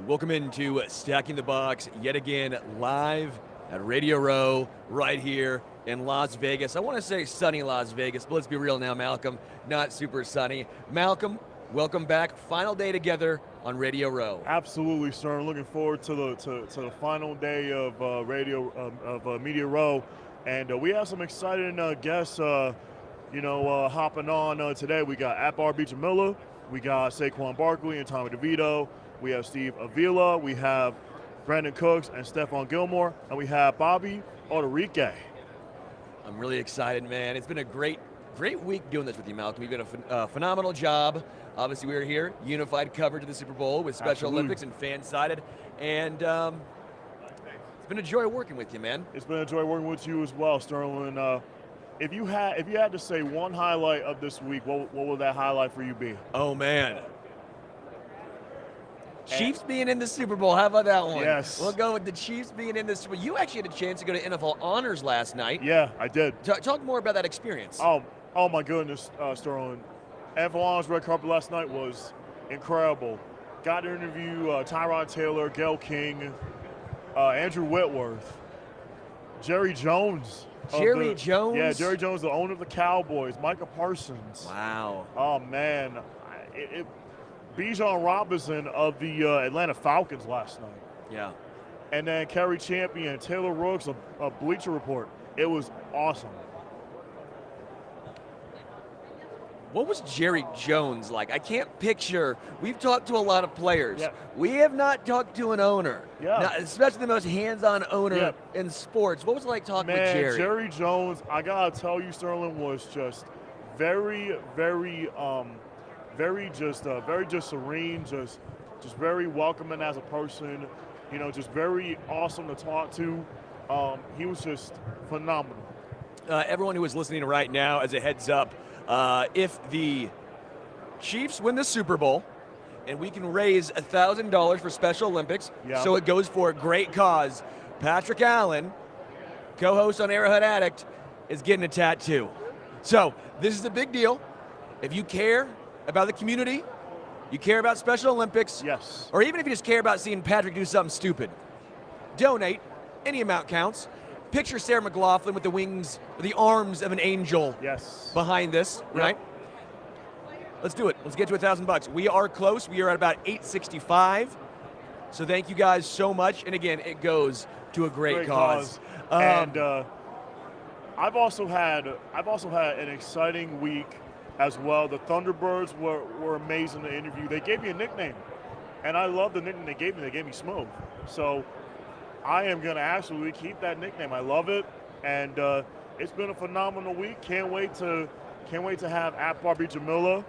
Welcome into Stacking the Box yet again, live at Radio Row, right here in Las Vegas. I want to say sunny Las Vegas, but let's be real now, Malcolm. Not super sunny. Malcolm, welcome back. Final day together on Radio Row. Absolutely, sir. Looking forward to the final day of Media Row, and we have some exciting guests. Hopping on today. We got Akbar Gbajabiamila, we got Saquon Barkley and Tommy DeVito. We have Steve Avila, we have Brandin Cooks and Stephon Gilmore, and we have Bobby Puerto Rico. I'm really excited, man. It's been a great week doing this with you, Malcolm. You've done a phenomenal job. Obviously, we are here, unified coverage of the Super Bowl with Special Olympics and fan-sided, and it's been a joy working with you, man. It's been a joy working with you as well, Sterling. If you had to say one highlight of this week, what would that highlight for you be? Oh, man. Chiefs being in the Super Bowl. How about that one? Yes. We'll go with the Chiefs being in the Super Bowl. You actually had a chance to go to NFL Honors last night. Yeah, I did. Talk more about that experience. Oh my goodness, Sterling. NFL Honors red carpet last night was incredible. Got to interview Tyrod Taylor, Gayle King, Andrew Whitworth, Jerry Jones. Jerry Jones? Yeah, Jerry Jones, the owner of the Cowboys, Micah Parsons. Wow. Oh, man. Bijan Robinson of the Atlanta Falcons last night. Yeah. And then Kerry Champion, Taylor Rooks of Bleacher Report. It was awesome. What was Jerry Jones like? I can't picture. We've talked to a lot of players. Yeah. We have not talked to an owner. Yeah. Not, especially the most hands-on owner in sports. What was it like talking with Jerry? Jerry Jones, I got to tell you, Sterling, was just very just serene, just very welcoming as a person, just very awesome to talk to. He was just phenomenal. Everyone who is listening right now, as a heads up, if the Chiefs win the Super Bowl and we can raise $1,000 for Special Olympics, so it goes for a great cause, Patrick Allen, co-host on Arrowhead Addict, is getting a tattoo. So this is a big deal. If you care about the community, you care about Special Olympics, yes, or even if you just care about seeing Patrick do something stupid, donate. Any amount counts. Picture Sarah McLachlan with the wings, the arms of an angel behind this, right? Let's do it. Let's get to $1,000. We are close. We are at about $865. So thank you guys so much. And again, it goes to a great cause. And I've also had an exciting week as well. The Thunderbirds were amazing to interview. They gave me a nickname, and I love the nickname they gave me. They gave me Smoke. So I am going to absolutely keep that nickname. I love it, and it's been a phenomenal week. Can't wait to have Akbar Gbajabiamila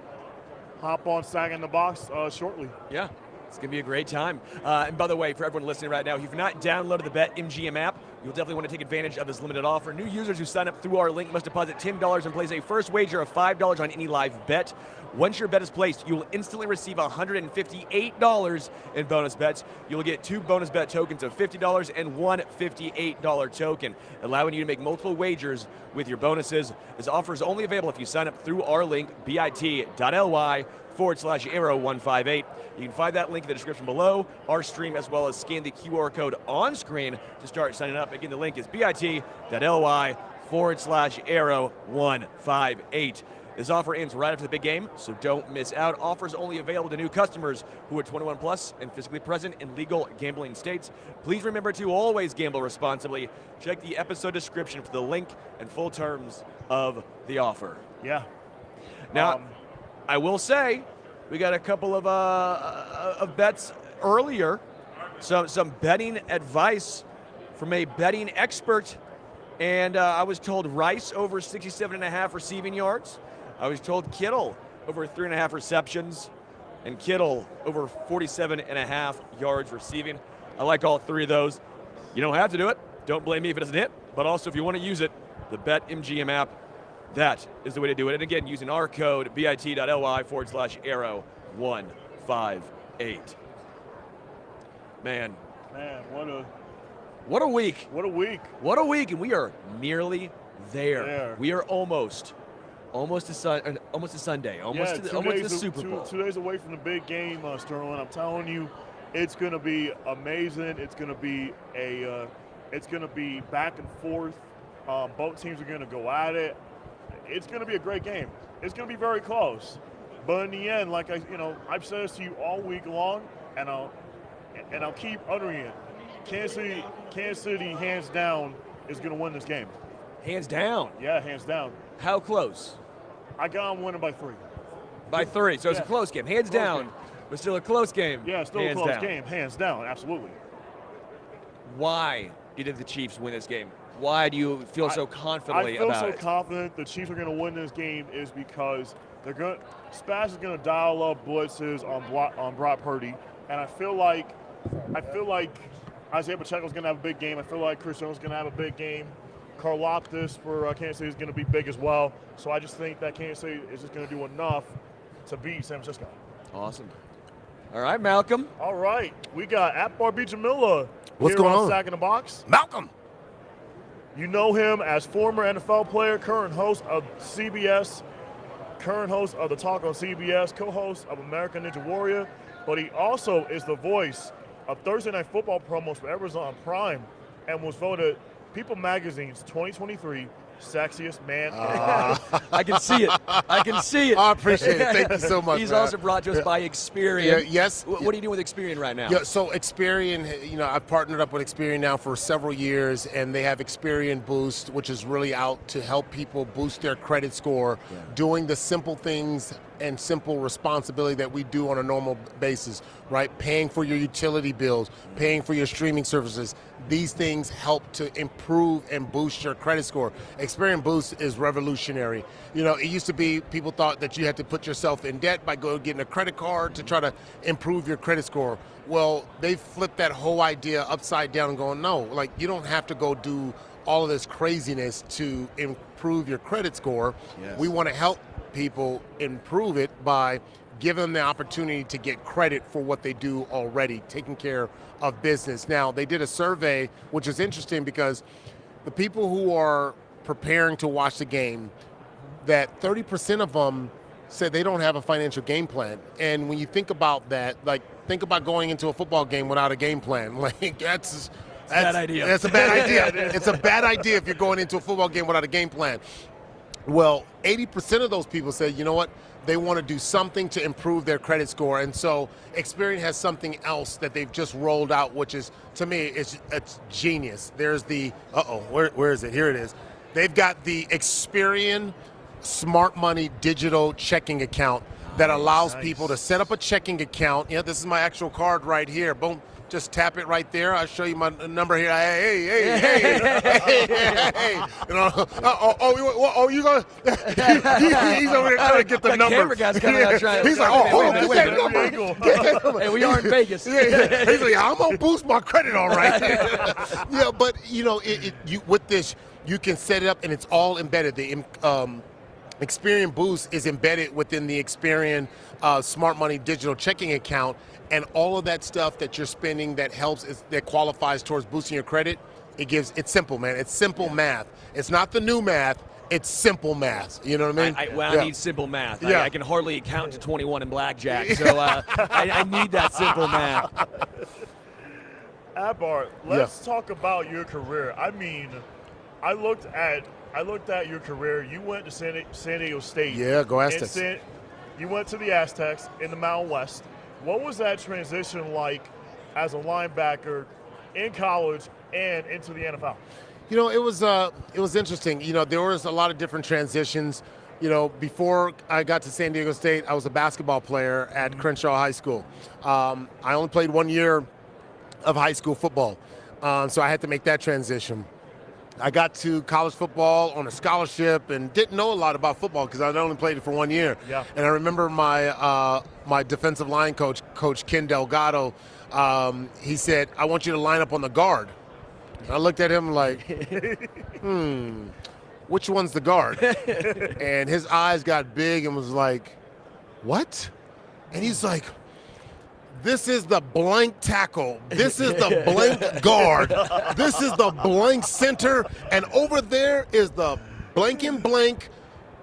hop on Stacking the Box shortly. Yeah, it's going to be a great time. And by the way, for everyone listening right now, if you've not downloaded the BetMGM app, you'll definitely want to take advantage of this limited offer. New users who sign up through our link must deposit $10 and place a first wager of $5 on any live bet. Once your bet is placed, you will instantly receive $158 in bonus bets. You'll get 2 bonus bet tokens of $50 and one $58 token, allowing you to make multiple wagers with your bonuses. This offer is only available if you sign up through our link, bit.ly/Arrow158. You can find that link in the description below our stream, as well as scan the QR code on screen to start signing up. Again, the link is bit.ly/Arrow158. This offer ends right after the big game, so don't miss out. Offers only available to new customers who are 21 plus and physically present in legal gambling states. Please remember to always gamble responsibly. Check the episode description for the link and full terms of the offer. Yeah. Now, I will say, we got a couple of bets earlier. Some betting advice from a betting expert. And I was told Rice over 67.5 receiving yards. I was told Kittle over 3.5 receptions, and Kittle over 47.5 yards receiving. I like all 3 of those. You don't have to do it. Don't blame me if it doesn't hit. But also, if you want to use it, the BetMGM app, that is the way to do it. And again, using our code, bit.ly/Arrow158. Man, what a week. What a week. What a week, and we are nearly there. We are almost to Sunday, almost to the Super Bowl. 2 days away from the big game, Sterling. I'm telling you, It's going to be amazing. It's going to be back and forth. Both teams are going to go at it. It's going to be a great game. It's going to be very close. But in the end, like I've said this to you all week long, and I'll keep uttering it. Kansas City, hands down, is going to win this game. Hands down? Yeah, hands down. How close? I got them winning by 3. By 3, so it's a close game. Hands down, but still a close game. Yeah, still a close game. Hands down, absolutely. Why do you think the Chiefs win this game? Why do you feel so confidently about it? I feel so confident the Chiefs are going to win this game is because Spaz is going to dial up blitzes on Brock Purdy, and I feel like Isaiah Pacheco's going to have a big game. I feel like Chris Jones is going to have a big game. Karlaftis for Kansas City is going to be big as well. So I just think that Kansas City is just going to do enough to beat San Francisco. Awesome. All right, Malcom. All right, we got Akbar Gbajabiamila. What's going on? Sack in the Box. Malcom. You know him as former NFL player, current host of CBS, current host of The Talk on CBS, co-host of American Ninja Warrior, but he also is the voice of Thursday Night Football promos for Amazon Prime and was voted People Magazine's 2023 sexiest man. I can see it. I can see it. I appreciate it. Thank you so much. He's man. also brought to us by Experian. Yes. What are you doing with Experian right now? Yeah, so Experian, I've partnered up with Experian now for several years, and they have Experian Boost, which is really out to help people boost their credit score, doing the simple things and simple responsibility that we do on a normal basis, right? Paying for your utility bills, paying for your streaming services. These things help to improve and boost your credit score. Experian Boost is revolutionary. It used to be people thought that you had to put yourself in debt by getting a credit card to try to improve your credit score. Well, they flipped that whole idea upside down and going, no, like you don't have to go do all of this craziness to improve your credit score. Yes. We want to help people improve it by giving them the opportunity to get credit for what they do already, taking care of business. Now, they did a survey, which is interesting because the people who are preparing to watch the game, that 30% of them said they don't have a financial game plan. And when you think about that, like think about going into a football game without a game plan. Like that's a bad idea. That's a bad idea. It's a bad idea if you're going into a football game without a game plan. Well, 80% of those people said, you know what, they want to do something to improve their credit score. And so Experian has something else that they've just rolled out, which is, to me, it's genius. There's the, where is it? Here it is. They've got the Experian Smart Money digital checking account that allows people to set up a checking account. This is my actual card right here. Boom. Just tap it right there. I'll show you my number here. Hey. You gonna? He's over there trying to get the number. Camera guy's coming out trying. He's like, hold on, get that number. Hey, we are in Vegas. He's like, I'm gonna boost my credit, all right. But with this, you can set it up, and it's all embedded. The Experian Boost is embedded within the Experian Smart Money digital checking account, and all of that stuff that you're spending that that qualifies towards boosting your credit, it's simple, man. It's simple math. It's not the new math. It's simple math. You know what I mean? I need simple math. I can hardly count to 21 in blackjack, so I need that simple math. Akbar, let's talk about your career. I mean, I looked at your career. You went to San Diego State. Yeah, go Aztecs. You went to the Aztecs in the Mountain West. What was that transition like as a linebacker in college and into the NFL? It was interesting. There was a lot of different transitions. Before I got to San Diego State, I was a basketball player at Crenshaw High School. I only played 1 year of high school football, so I had to make that transition. I got to college football on a scholarship and didn't know a lot about football because I'd only played it for 1 year. Yeah. And I remember my defensive line coach, Coach Ken Delgado, he said, I want you to line up on the guard. And I looked at him like, which one's the guard? And his eyes got big and was like, what? And he's like, this is the blank tackle. This is the blank guard. This is the blank center. And over there is the blank and blank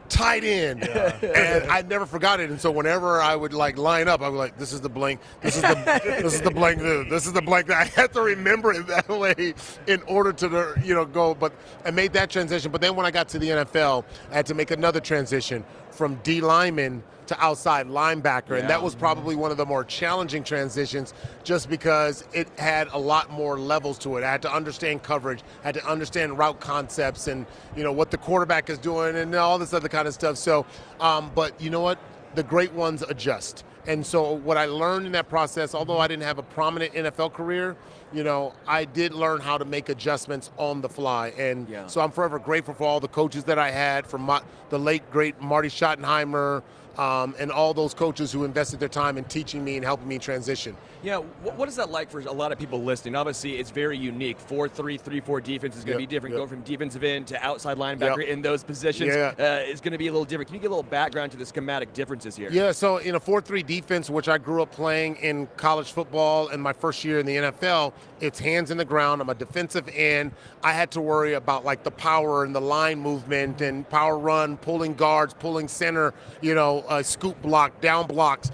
tight end. And I never forgot it. And so whenever I would like line up, I would like, this is the blank, this is the this is the blank, this is the blank. I had to remember it that way in order to go. But I made that transition. But then when I got to the NFL, I had to make another transition from D lineman to outside linebacker, and that was probably one of the more challenging transitions just because it had a lot more levels to it. I had to understand coverage, I had to understand route concepts and what the quarterback is doing and all this other kind of stuff. So, but you know what? The great ones adjust. And so what I learned in that process, although I didn't have a prominent NFL career, I did learn how to make adjustments on the fly. And so I'm forever grateful for all the coaches that I had, from the late, great Marty Schottenheimer, and all those coaches who invested their time in teaching me and helping me transition. Yeah, what is that like for a lot of people listening? Obviously, it's very unique. 4-3, 3-4 defense is going to be different. Going from defensive end to outside linebacker in those positions is going to be a little different. Can you give a little background to the schematic differences here? Yeah, so in a 4-3 defense, which I grew up playing in college football and my first year in the NFL, it's hands in the ground. I'm a defensive end. I had to worry about like the power and the line movement and power run, pulling guards, pulling center, scoop block, down blocks,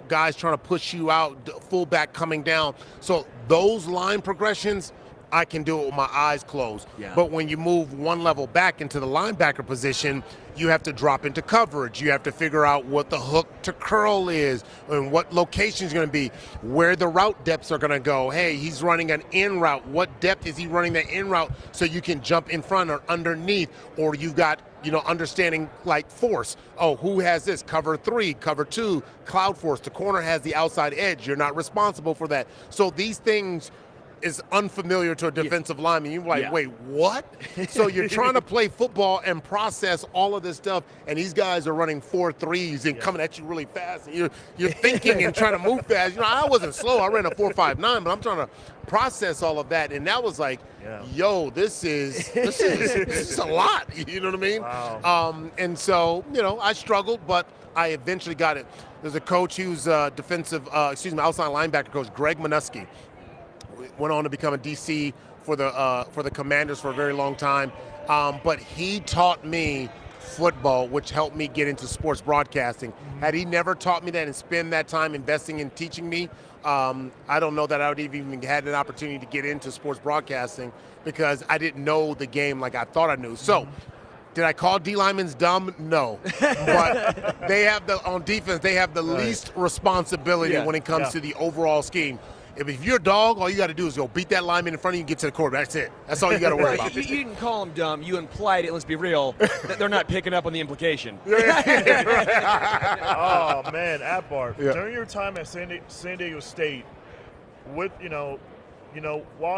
guys trying to push you out, fullback coming down. So those line progressions, I can do it with my eyes closed. But when you move one level back into the linebacker position, you have to drop into coverage. You have to figure out what the hook to curl is and what location is going to be, where the route depths are going to go. Hey, he's running an in route. What depth is he running that in route so you can jump in front or underneath? Or you've got, understanding like force. Oh, who has this? Cover 3, cover 2, cloud force. The corner has the outside edge. You're not responsible for that. So these things is unfamiliar to a defensive lineman. You're like, wait, what? So you're trying to play football and process all of this stuff, and these guys are running 4.3s and coming at you really fast. And you're thinking and trying to move fast. I wasn't slow. I ran a 4.59, but I'm trying to process all of that, and that was like, yo, this is a lot. You know what I mean? Wow. And so, I struggled, but I eventually got it. There's a coach who's outside linebacker coach, Greg Minuski. Went on to become a DC for the Commanders for a very long time. But he taught me football, which helped me get into sports broadcasting. Had he never taught me that and spent that time investing in teaching me, I don't know that I would have even had an opportunity to get into sports broadcasting because I didn't know the game like I thought I knew. So, did I call D linemen dumb? No. But on defense, they have the least responsibility when it comes to the overall scheme. If you're a dog, all you got to do is go beat that lineman in front of you and get to the quarterback. That's it. That's all you got to worry about. You didn't call them dumb. You implied it. Let's be real. That they're not picking up on the implication. Oh, man, Akbar. During your time at San Diego State, while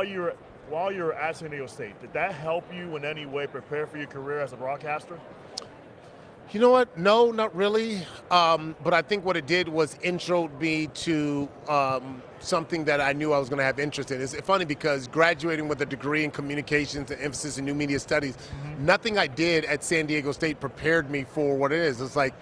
you're at San Diego State, did that help you in any way prepare for your career as a broadcaster? You know what? No, not really. But I think what it did was intro me to something that I knew I was going to have interest in. It's funny because graduating with a degree in communications and emphasis in new media studies, nothing I did at San Diego State prepared me for what it is. It's like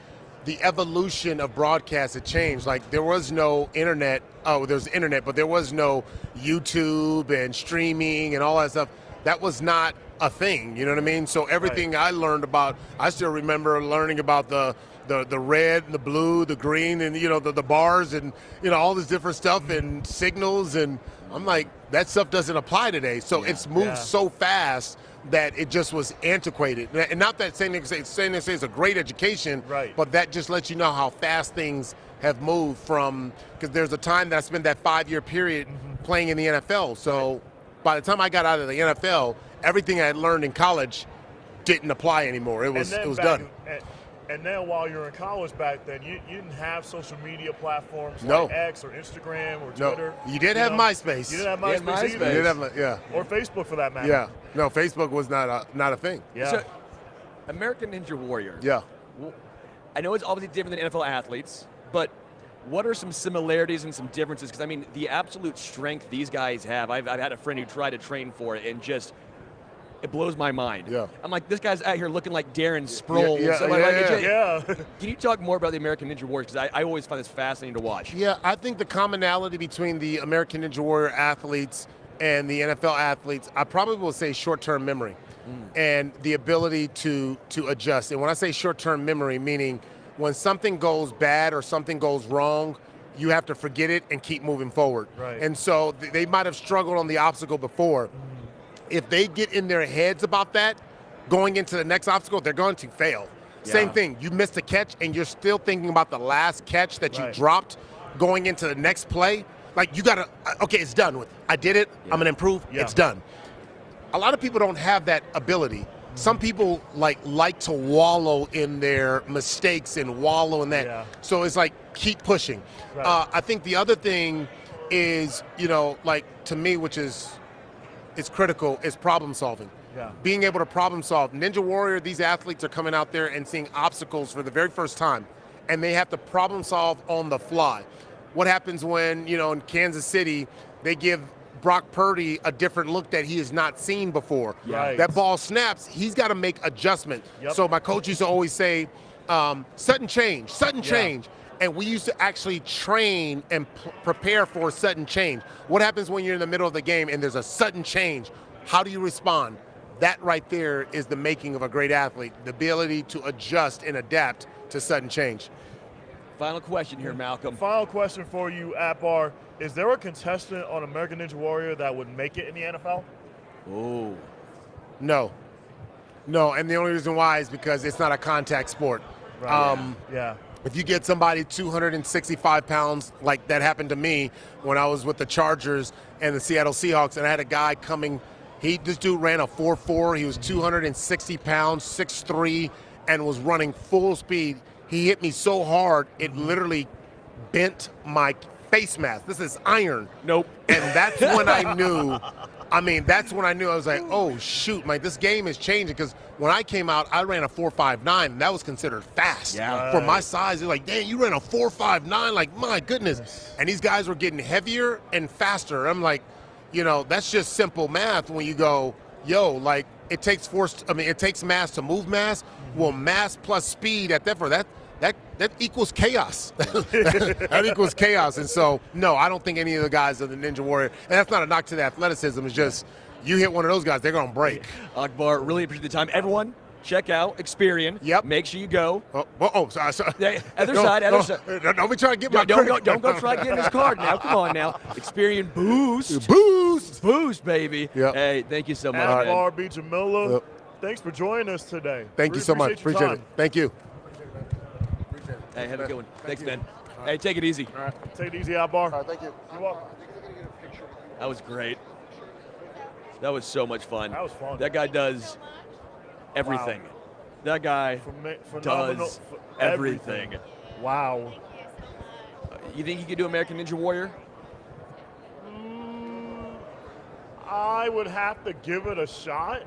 the evolution of broadcast had changed. Like there was no internet. Oh, there's internet, but there was no YouTube and streaming and all that stuff. That was not a thing, you know what I mean? So everything I learned about, I still remember learning about the red, the blue, the green, and the bars and all this different stuff and signals, and I'm like, that stuff doesn't apply today. So it's moved so fast that it just was antiquated. And not that San Diego State is a great education, but that just lets you know how fast things have moved from, because there's a time that I spent that 5-year period playing in the NFL. So by the time I got out of the NFL, everything I had learned in college didn't apply anymore. It was done. And then while you're in college back then, you didn't have social media platforms like X or Instagram or Twitter. No, you did have MySpace. You didn't have MySpace either. You did have, or Facebook for that matter. Yeah. No, Facebook was not a thing. Yeah. So, American Ninja Warrior. Yeah. I know it's obviously different than NFL athletes, but what are some similarities and some differences? Because, I mean, the absolute strength these guys have, I've had a friend who tried to train for it and just – it blows my mind. Yeah. I'm like, this guy's out here looking like Darren Sproles. Can you talk more about the American Ninja Warriors? Because I always find this fascinating to watch. Yeah, I think the commonality between the American Ninja Warrior athletes and the NFL athletes, I probably will say short-term memory. and the ability to adjust. And when I say short-term memory, meaning when something goes bad or something goes wrong, you have to forget it and keep moving forward. Right. And so they might have struggled on the obstacle before. If they get in their heads about that, going into the next obstacle, they're going to fail. Yeah. Same thing, you missed a catch and you're still thinking about the last catch that you dropped going into the next play. Like, you gotta, okay, it's done. I did it, I'm gonna improve, it's done. A lot of people don't have that ability. Some people like to wallow in their mistakes and wallow in that. Yeah. So it's like, keep pushing. Right. I think the other thing is, like to me, which is critical, is problem solving. Yeah. Being able to problem solve. Ninja Warrior, these athletes are coming out there and seeing obstacles for the very first time, and they have to problem solve on the fly. What happens when, in Kansas City, they give Brock Purdy a different look that he has not seen before. Right. That ball snaps, he's got to make adjustment. Yep. So my coach used to always say, sudden change. And we used to actually train and prepare for sudden change. What happens when you're in the middle of the game and there's a sudden change? How do you respond? That right there is the making of a great athlete, the ability to adjust and adapt to sudden change. Final question here, Malcom. Final question for you, Akbar. Is there a contestant on American Ninja Warrior that would make it in the NFL? Oh. No, and the only reason why is because it's not a contact sport. Right. Yeah. If you get somebody 265 pounds, like that happened to me when I was with the Chargers and the Seattle Seahawks, and I had a guy coming, this dude ran a 4.4, he was 260 pounds, 6'3", and was running full speed. He hit me so hard, it literally bent my face mask. This is iron. Nope. And that's when I knew, I was like, oh shoot, this game is changing, because when I came out, I ran a 4.59, and that was considered fast. Yeah. For my size. They're like, damn, you ran a 4.59, like, my goodness. And these guys were getting heavier and faster. I'm like, that's just simple math when you go, like, it takes mass to move mass. Well, mass plus speed at that equals chaos. That equals chaos. And so, no, I don't think any of the guys are the Ninja Warrior. And that's not a knock to the athleticism. It's just, you hit one of those guys, they're going to break. Akbar, really appreciate the time. Everyone, check out Experian. Yep. Make sure you go. Sorry. Yeah, other side. Don't be trying to get my credit. Don't go try to get his card now. Come on now. Experian Boost. Boost, baby. Yep. Hey, thank you so much. Akbar Gbajabiamila, thanks for joining us today. Thank you so much. Appreciate it. Thank you. Hey, have a good one. Thanks, man. Hey, take it easy. All right. Take it easy, Akbar. All right, thank you. You're welcome. That was great. That was so much fun. That was fun. That guy does everything. Wow. That guy Phenomenal. does everything. Wow. You think he could do American Ninja Warrior? I would have to give it a shot.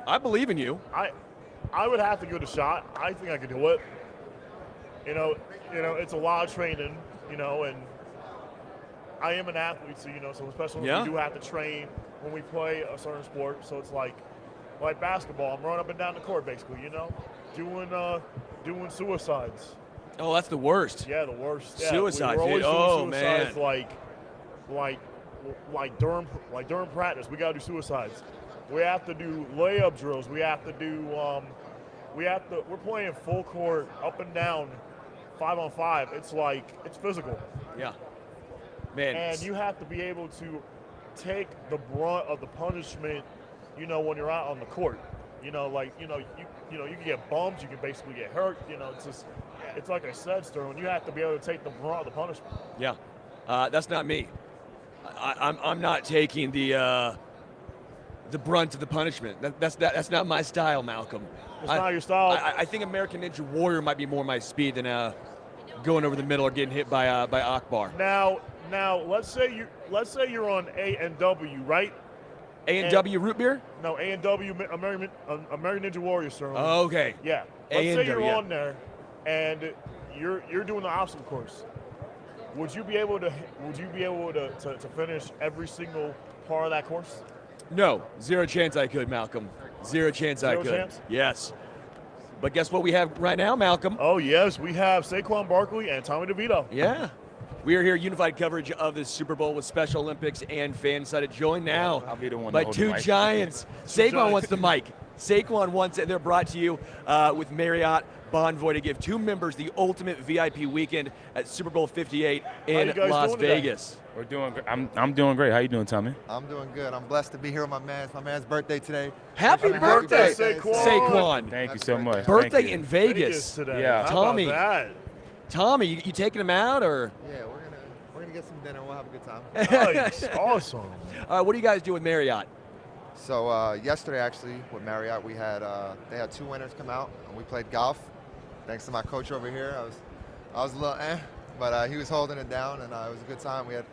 I believe in you. I would have to give it a shot. I think I could do it. It's a lot of training, and I am an athlete, so so especially when we do have to train when we play a certain sport. So it's like basketball. I'm running up and down the court, basically, doing suicides. Oh, that's the worst. Yeah, the worst. Yeah, Suicides. We're always doing man. suicides, like during practice, we gotta do suicides. We have to do layup drills. We have to do. We're playing full court, up and down, 5-on-5. It's physical. Yeah. Man. And you have to be able to take the brunt of the punishment, when you're out on the court. You can get bumped, you can basically get hurt. It's like I said, Sterling, you have to be able to take the brunt of the punishment. Yeah. That's not me. I'm not taking the brunt of the punishment. That's not my style, Malcom. It's not your style. I think American Ninja Warrior might be more my speed than going over the middle or getting hit by Akbar. Now, let's say you're on A&W, right? A&W root beer? No, A&W American Ninja Warrior, sir. Oh, okay. Yeah. Let's say you're on there, and you're doing the obstacle course. Would you be able to finish every single part of that course? No, zero chance I could, Malcom. Zero chance I could. Zero chance? Yes. But guess what we have right now, Malcom? Oh, yes. We have Saquon Barkley and Tommy DeVito. Yeah. We are here, unified coverage of the Super Bowl with Special Olympics and Fansided. Joined now I'll be the one by to hold two the mic. giants. Saquon wants the mic. Saquon once said they're brought to you with Marriott Bonvoy to give 2 members the ultimate VIP weekend at Super Bowl 58 in Las Vegas. We're doing. I'm doing great. How you doing, Tommy? I'm doing good. I'm blessed to be here with my man. It's my man's birthday today. Happy birthday, Saquon. Thank you so much. Birthday in Vegas today. Yeah. Tommy. How about that? Tommy, you taking him out or? Yeah, we're gonna get some dinner. We'll have a good time. Nice. Awesome. What do you guys do with Marriott? So yesterday, actually, with Marriott, we had they had 2 winners come out, and we played golf. Thanks to my coach over here, I was a little but he was holding it down, and it was a good time. We had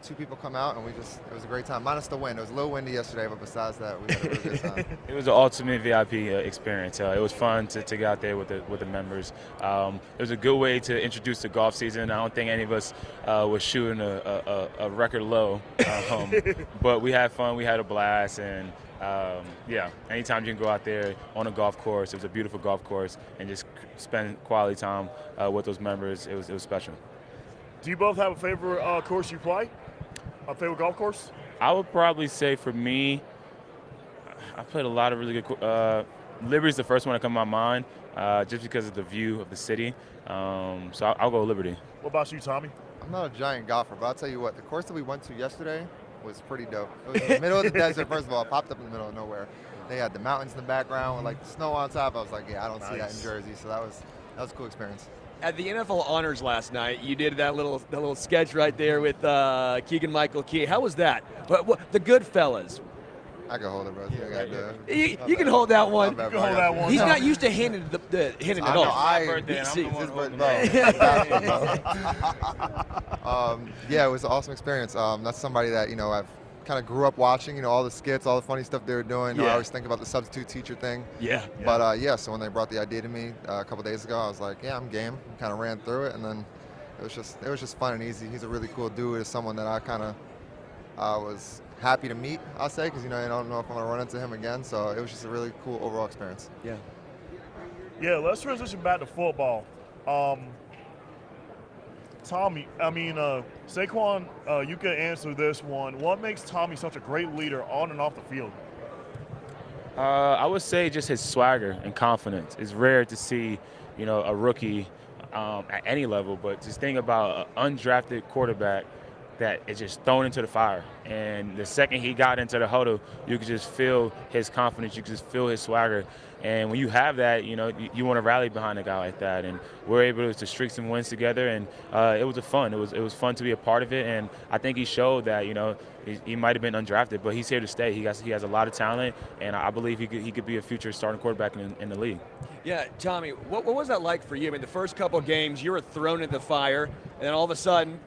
2 people come out, and it was a great time. Minus the wind. It was a little windy yesterday, but besides that, we had a really good time. It was the ultimate VIP experience. It was fun to get out there with the members. It was a good way to introduce the golf season. I don't think any of us was shooting a record low, but we had fun. We had a blast, and yeah, anytime you can go out there on a golf course, it was a beautiful golf course, and just spend quality time with those members. It was special. Do you both have a favorite course you play? A favorite golf course? I would probably say for me, I played a lot of really good. Liberty's the first one to come to my mind, just because of the view of the city. So I'll go Liberty. What about you, Tommy? I'm not a giant golfer, but I'll tell you what, the course that we went to yesterday was pretty dope. It was in the middle of the desert, first of all. It popped up in the middle of nowhere. They had the mountains in the background with like the snow on top. I was like, yeah, I don't see that in Jersey. So that was a cool experience. At the NFL Honors last night, you did that little sketch right there with Keegan-Michael Key. How was that? What, the Goodfellas. I can hold it, bro. You can hold that one. You can hold that one. He's not used to hitting it off. Yeah, it was an awesome experience. That's somebody that I've kind of grew up watching. All the skits, all the funny stuff they were doing. I always think about the substitute teacher thing. Yeah. But so when they brought the idea to me a couple days ago, I was like, yeah, I'm game. Kind of ran through it, and then it was just fun and easy. He's a really cool dude. It's someone that I kind of was happy to meet, I'll say, because I don't know if I'm gonna run into him again. So it was just a really cool overall experience. Yeah. Yeah, let's transition back to football. Tommy, Saquon, you can answer this one. What makes Tommy such a great leader on and off the field? I would say just his swagger and confidence. It's rare to see, a rookie at any level, but just think about an undrafted quarterback that is just thrown into the fire. And the second he got into the huddle, you could just feel his confidence. You could just feel his swagger. And when you have that, you want to rally behind a guy like that. And we're able to streak some wins together. And it was fun. It was fun to be a part of it. And I think he showed that, he might have been undrafted, but he's here to stay. He has a lot of talent, and I believe he could be a future starting quarterback in the league. Yeah, Tommy, what was that like for you? The first couple of games, you were thrown into the fire, and then all of a sudden,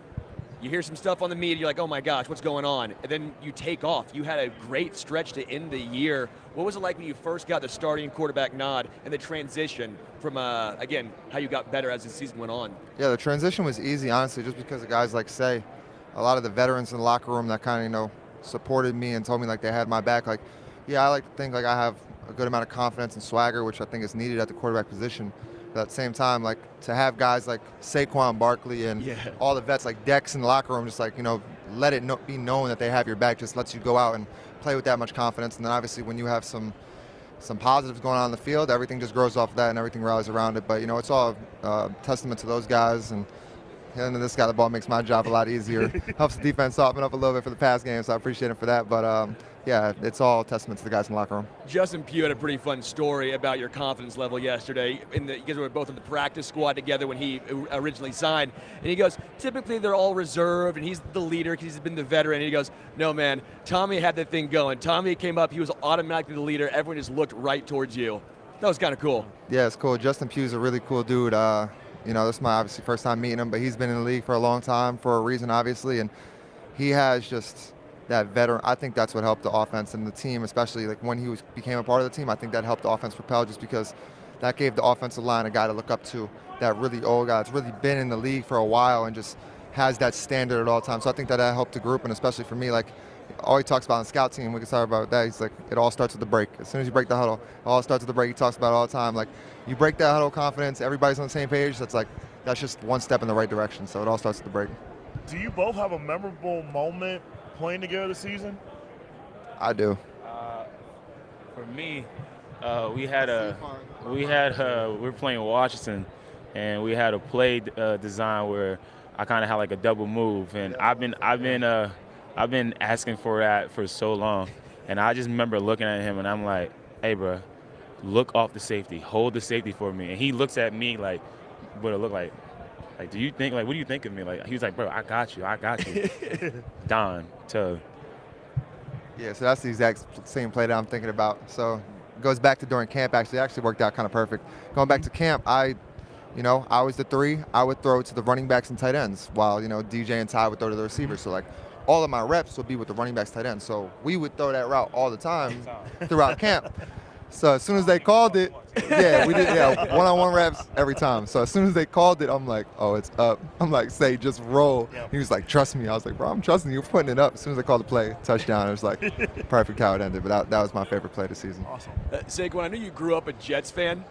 you hear some stuff on the media, you're like, oh my gosh, what's going on? And then you take off. You had a great stretch to end the year. What was it like when you first got the starting quarterback nod and the transition from, again, how you got better as the season went on? Yeah, the transition was easy, honestly, just because of guys like Say, a lot of the veterans in the locker room that kind of, supported me and told me like they had my back. Like, yeah, I like to think like I have a good amount of confidence and swagger, which I think is needed at the quarterback position. But at the same time, like to have guys like Saquon, Barkley, and all the vets like Dex in the locker room, just like, let it be known that they have your back, just lets you go out and play with that much confidence. And then obviously when you have some positives going on in the field, everything just grows off of that and everything rallies around it. But, it's all testament to those guys. And this guy, the ball makes my job a lot easier. Helps the defense soften up a little bit for the pass game, so I appreciate him for that. But, yeah, it's all testament to the guys in the locker room. Justin Pugh had a pretty fun story about your confidence level yesterday. You guys were both in the practice squad together when he originally signed. And he goes, typically they're all reserved, and he's the leader because he's been the veteran. And he goes, no, man, Tommy had that thing going. Tommy came up, he was automatically the leader. Everyone just looked right towards you. That was kind of cool. Yeah, it's cool. Justin Pugh's a really cool dude. This is my obviously first time meeting him, but he's been in the league for a long time for a reason, obviously. And he has just that veteran. I think that's what helped the offense and the team, especially like when he became a part of the team. I think that helped the offense propel just because that gave the offensive line a guy to look up to, that really old guy that's really been in the league for a while and just has that standard at all times. So I think that helped the group, and especially for me, like all he talks about on the scout team, we can talk about that. He's like, it all starts with the break. As soon as you break the huddle, it all starts with the break. He talks about it all the time. Like, you break that huddle confidence, everybody's on the same page. That's just one step in the right direction. So it all starts with the break. Do you both have a memorable moment playing together this season? I do. For me, We were playing Washington, and we had a play design where I kind of had like a double move, and I've been asking for that for so long, and I just remember looking at him, and I'm like, hey, bro, look off the safety, hold the safety for me, and he looks at me like, what it look like, do you think, like, what do you think of me? Like, he was like, bro, I got you. Don, to. Yeah, so that's the exact same play that I'm thinking about. So it goes back to during camp, actually. It actually worked out kind of perfect. Going back to camp, I was the 3. I would throw to the running backs and tight ends while, DJ and Ty would throw to the receivers. So, like, all of my reps would be with the running backs, tight ends. So we would throw that route all the time throughout camp. So as soon as they called it, we did, one-on-one reps every time. So as soon as they called it, I'm like, oh, it's up. I'm like, say, just roll. He was like, trust me. I was like, bro, I'm trusting you. You're putting it up. As soon as they called the play, touchdown. It was like perfect how it ended. But that was my favorite play this season. Awesome. Saquon, I knew you grew up a Jets fan.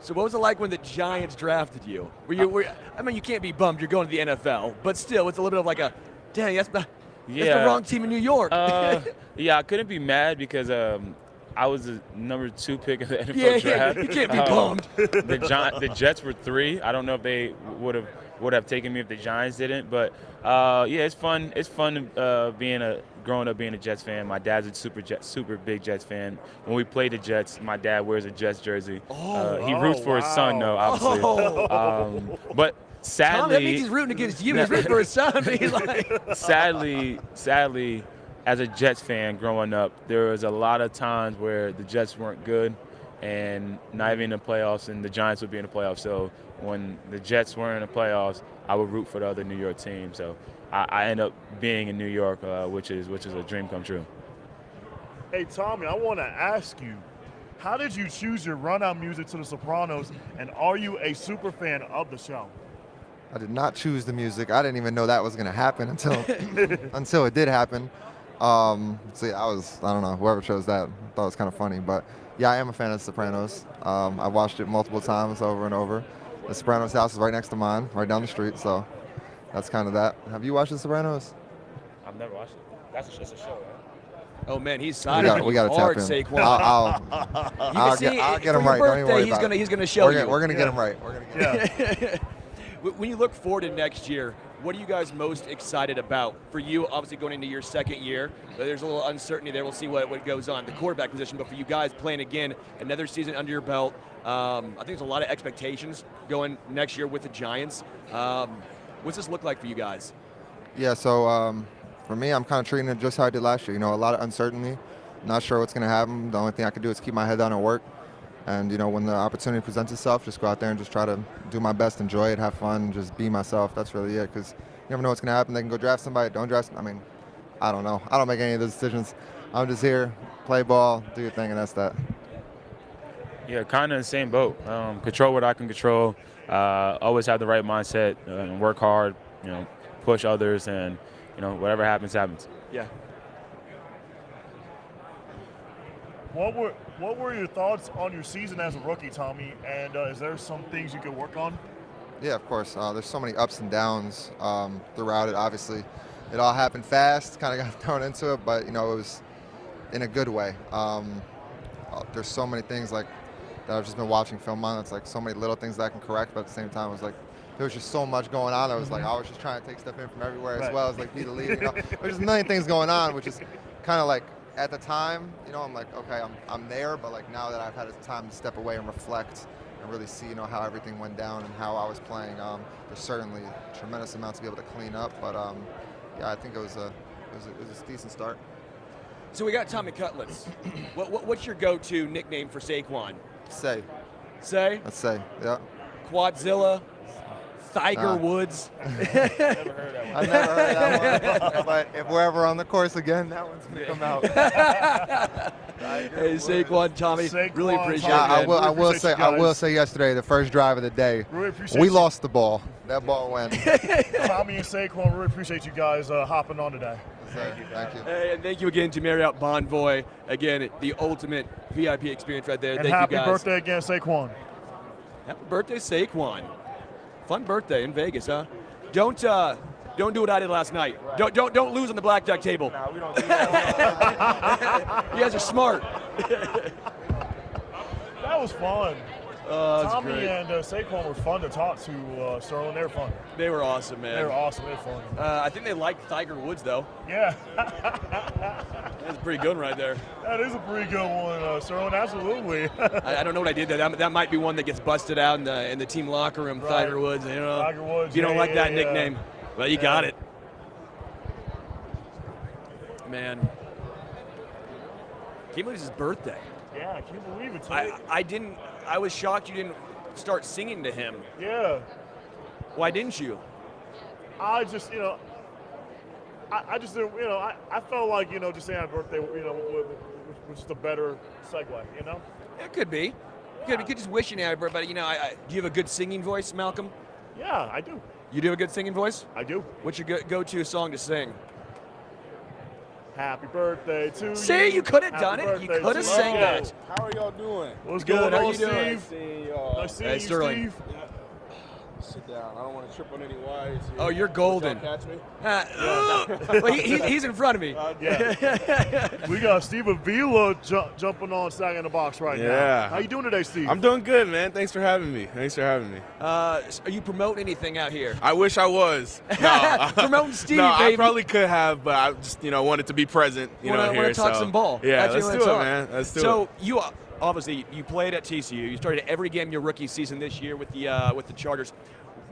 So what was it like when the Giants drafted you? You can't be bummed you're going to the NFL, but still, it's a little bit of like a, dang, that's the wrong team in New York. Yeah, I couldn't be mad because I was the number 2 pick of the NFL draft. You can't be bummed. The Jets were 3. I don't know if they would have taken me if the Giants didn't, but it's fun. It's fun growing up being a Jets fan. My dad's a super big Jets fan. When we play the Jets, my dad wears a Jets jersey. He roots for his son, though, obviously. But sadly, Tom, that means he's rooting against you. He's rooting for his son. Sadly, as a Jets fan growing up, there was a lot of times where the Jets weren't good and not even in the playoffs, and the Giants would be in the playoffs. So when the Jets were in the playoffs, I would root for the other New York team. So I end up being in New York, which is a dream come true. Hey, Tommy, I want to ask you, how did you choose your run-out music to The Sopranos, and are you a super fan of the show? I did not choose the music. I didn't even know that was going to happen until it did happen. I don't know, whoever chose that, I thought it was kind of funny. But yeah, I am a fan of The Sopranos. I watched it multiple times over and over. The Sopranos house is right next to mine, right down the street, so that's kind of that. Have you watched The Sopranos? I've never watched it. That's just a show, right? Oh man, he's signing we got to hard, tap in. Saquon. I'll get him right. Don't even worry about it. He's gonna show you. We're gonna get him right. We're gonna get him. When you look forward to next year, what are you guys most excited about? For you, obviously going into your second year, there's a little uncertainty there. We'll see what goes on the quarterback position. But for you guys playing again, another season under your belt, I think there's a lot of expectations going next year with the Giants. What's this look like for you guys? Yeah, so for me, I'm kind of treating it just how I did last year. A lot of uncertainty. Not sure what's going to happen. The only thing I can do is keep my head down and work. And, when the opportunity presents itself, just go out there and just try to do my best, enjoy it, have fun, just be myself. That's really it, because you never know what's going to happen. They can go draft somebody, don't draft. I don't know. I don't make any of those decisions. I'm just here, play ball, do your thing, and that's that. Yeah, kind of in the same boat. Control what I can control. Always have the right mindset and work hard, push others, and, whatever happens, happens. Yeah. What were your thoughts on your season as a rookie, Tommy? And is there some things you could work on? Yeah, of course. There's so many ups and downs throughout it. Obviously, it all happened fast, kind of got thrown into it, but, it was in a good way. There's so many things that I've just been watching film on. It's like so many little things that I can correct, but at the same time, it was like there was just so much going on. I was just trying to take stuff in from everywhere as well as be the lead. There's just a million things going on, which is kind of like, at the time, I'm like, okay, I'm there, but now that I've had time to step away and reflect and really see, how everything went down and how I was playing, there's certainly tremendous amounts to be able to clean up, but I think it was a decent start. So we got Tommy Cutlets. What's your go-to nickname for Saquon? Say. Let's say, yeah. Quadzilla. Tiger Woods. Never heard that one. I've never heard that one. But if we're ever on the course again, that one's going to come out. Hey, Saquon, Tommy, really appreciate it. I will say yesterday, the first drive of the day, we lost the ball. That ball went. Tommy and Saquon, really appreciate you guys hopping on today. Thank you. Hey, and thank you again to Marriott Bonvoy. Again, the ultimate VIP experience right there. And thank happy you guys. Birthday again, Saquon. Happy birthday, Saquon. Fun birthday in Vegas, huh? Don't do what I did last night. Don't lose on the blackjack table. No, we don't do that. You guys are smart. was fun. Oh, that's Tommy great. and Saquon were fun to talk to, Sterling. They were fun. They were awesome, man. They were awesome. They were fun. I think they liked Tiger Woods, though. Yeah. That's a pretty good one right there. That is a pretty good one, Sterling. Absolutely. I don't know what I did there. That might be one that gets busted out in the team locker room. Right. Tiger Woods. You know, Tiger Woods. if you don't like that yeah. nickname, well, you got it, man. Can't believe it's his birthday. Yeah, I can't believe it. I didn't. I was shocked you didn't start singing to him. Yeah. Why didn't you? I just, I just didn't, I felt like, just saying happy birthday, was just a better segue, It could be. You could just wishing happy birthday. But do you have a good singing voice, Malcolm? Yeah, I do. You do have a good singing voice? I do. What's your go-to song to sing? Happy birthday to you. See, you could have Happy done it. You birthday could have to sang you. that. How are y'all doing? What's Good, going how on, you doing? Steve? Seeing y'all. Nice seeing Hey, you, Sterling. Steve. Sit down. I don't want to trip on any wires here. Oh, you're golden. Y'all catch me? Well, he's in front of me. Yeah. We got Steve Avila jumping on Sack in the Box right now. Yeah. How you doing today, Steve? I'm doing good, man. Thanks for having me. Are you promoting anything out here? I wish I was. No. Promoting Steve, no, baby. I probably could have, but I just, wanted to be present, Wanna here. talk some ball. Yeah, That's what let's you do wanna it, talk. man. Let's do So it. you obviously you played at TCU. You started every game your rookie season this year with the Chargers.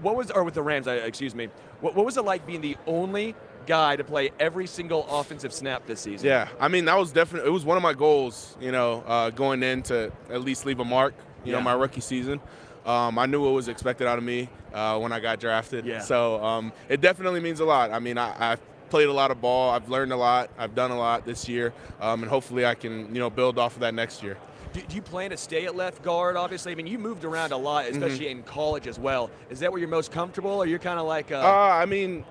With the Rams? Excuse me. What was it like being the only guy to play every single offensive snap this season? Yeah, I mean, that was definitely, it was one of my goals, going in to at least leave a mark, my rookie season. I knew what was expected out of me when I got drafted. Yeah. So it definitely means a lot. I mean, I've played a lot of ball. I've learned a lot. I've done a lot this year. And hopefully I can, build off of that next year. Do you plan to stay at left guard, obviously? I mean, you moved around a lot, especially in college as well. Is that where you're most comfortable, or you're kind of like I mean,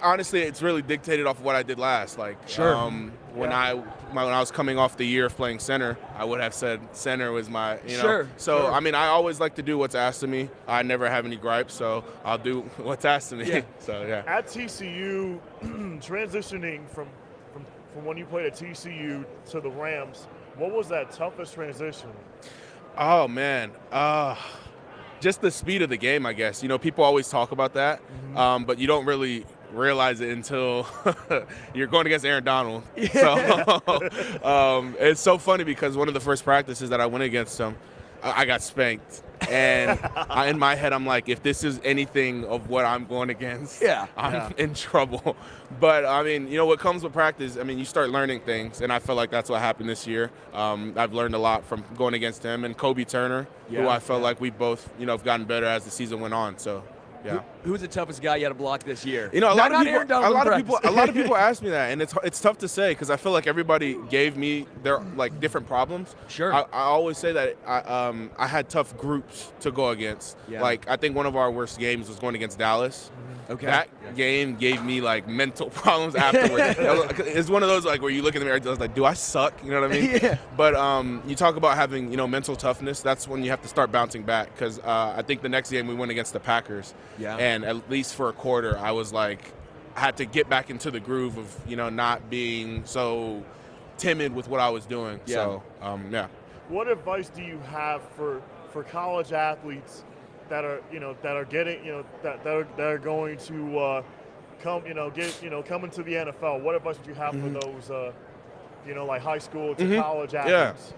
honestly, it's really dictated off of what I did last. Like, Sure. When I was coming off the year of playing center, I would have said center was my, Sure. So, Sure. I mean, I always like to do what's asked of me. I never have any gripes, so I'll do what's asked of me. Yeah. So, yeah. At TCU, transitioning from when you played at TCU to the Rams, what was that toughest transition? Oh, man. Just the speed of the game, I guess. People always talk about that, but you don't really realize it until you're going against Aaron Donald. So it's so funny because one of the first practices that I went against him, I got spanked. And in my head, I'm like, if this is anything of what I'm going against, I'm in trouble. But, I mean, what comes with practice, I mean, you start learning things, and I feel like that's what happened this year. I've learned a lot from going against him and Kobe Turner, who I felt like we both, have gotten better as the season went on. So, yeah. Who's the toughest guy you had to block this year? A lot of people ask me that, and it's tough to say because I feel like everybody gave me their different problems. Sure. I always say that I had tough groups to go against. Yeah. Like I think one of our worst games was going against Dallas. Okay. That game gave me mental problems afterwards. It's one of those where you look in the mirror and it's like, do I suck? You know what I mean? Yeah. But you talk about having mental toughness. That's when you have to start bouncing back because I think the next game we went against the Packers. Yeah. And at least for a quarter, I was I had to get back into the groove of not being so timid with what I was doing. Yeah. So yeah. What advice do you have for college athletes that are getting that are going to come come into the NFL? What advice would you have for those high school to college athletes?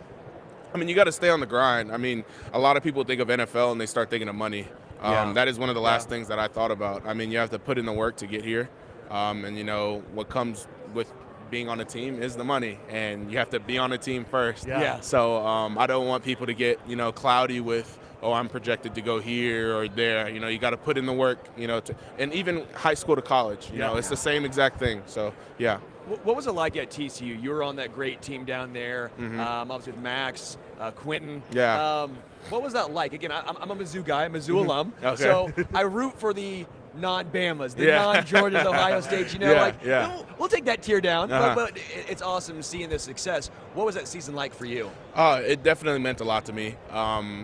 I mean, you got to stay on the grind. I mean, a lot of people think of NFL and they start thinking of money. That is one of the last things that I thought about. I mean, you have to put in the work to get here. And, what comes with being on a team is the money. And you have to be on a team first. Yeah. So I don't want people to get, cloudy with, oh, I'm projected to go here or there. You got to put in the work, and even high school to college, it's the same exact thing. So, yeah. What was it like at TCU? You were on that great team down there, obviously with Max, Quentin. Yeah. What was that like? Again, I'm a Mizzou guy, Mizzou alum, Okay. so I root for the non-Bamas, the non-Georgias, Ohio States. We'll take that tear down, but it's awesome seeing the success. What was that season like for you? It definitely meant a lot to me.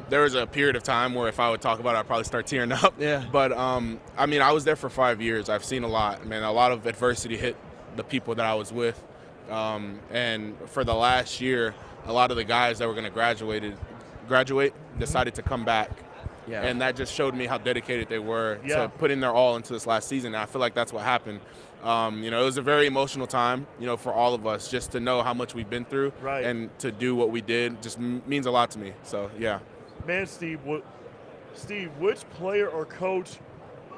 There was a period of time where if I would talk about it, I'd probably start tearing up. Yeah. But, I mean, I was there for 5 years. I've seen a lot. Man, a lot of adversity hit the people that I was with. And for the last year, a lot of the guys that were going to graduate, decided to come back. Yeah. And that just showed me how dedicated they were Yeah. to putting their all into this last season. And I feel like that's what happened. It was a very emotional time, for all of us, just to know how much we've been through Right. and to do what we did just means a lot to me. So, yeah. Man, Steve, which player or coach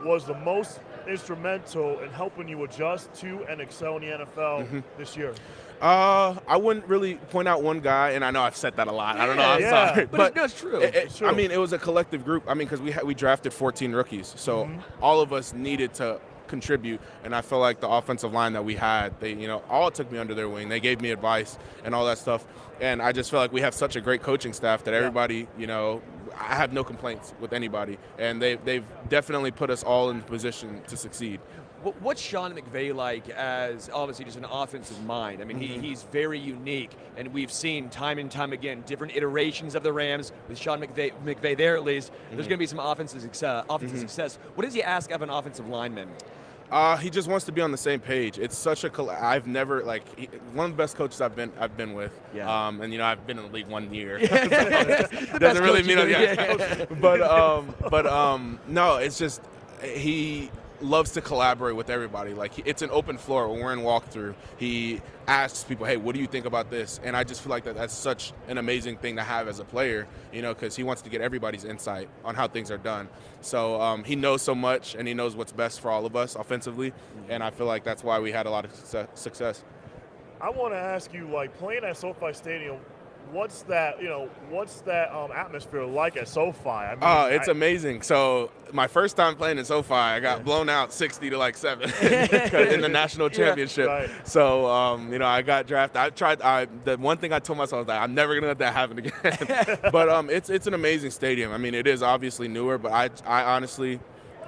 was the most instrumental in helping you adjust to and excel in the NFL this year? I wouldn't really point out one guy, and I know I've said that a lot. I don't know. I'm Yeah. sorry. But it's true. It's true. I mean, it was a collective group. I mean, because we drafted 14 rookies. So all of us needed to contribute, and I feel like the offensive line that we had, they all took me under their wing. They gave me advice and all that stuff, and I just feel like we have such a great coaching staff that everybody, I have no complaints with anybody, and they've definitely put us all in position to succeed. What's Sean McVay like as obviously just an offensive mind? I mean, he's very unique, and we've seen time and time again different iterations of the Rams with Sean McVay there at least. There's going to be some offensive success. What does he ask of an offensive lineman? He just wants to be on the same page. It's such a I've never one of the best coaches I've been with. Yeah. And I've been in the league 1 year. The best Doesn't really coach mean you it. know, But no, it's just he loves to collaborate with everybody. It's an open floor when we're in walkthrough. He asks people, "Hey, what do you think about this?" And I just feel like that's such an amazing thing to have as a player, because he wants to get everybody's insight on how things are done. So he knows so much, and he knows what's best for all of us offensively, and I feel like that's why we had a lot of success. I want to ask you, playing at SoFi Stadium, what's that atmosphere like at SoFi? I mean, It's amazing. So my first time playing in SoFi, I got blown out 60-7 in the national championship. Right. So I got drafted. The one thing I told myself was that I'm never gonna let that happen again. But it's an amazing stadium. I mean, it is obviously newer, but I honestly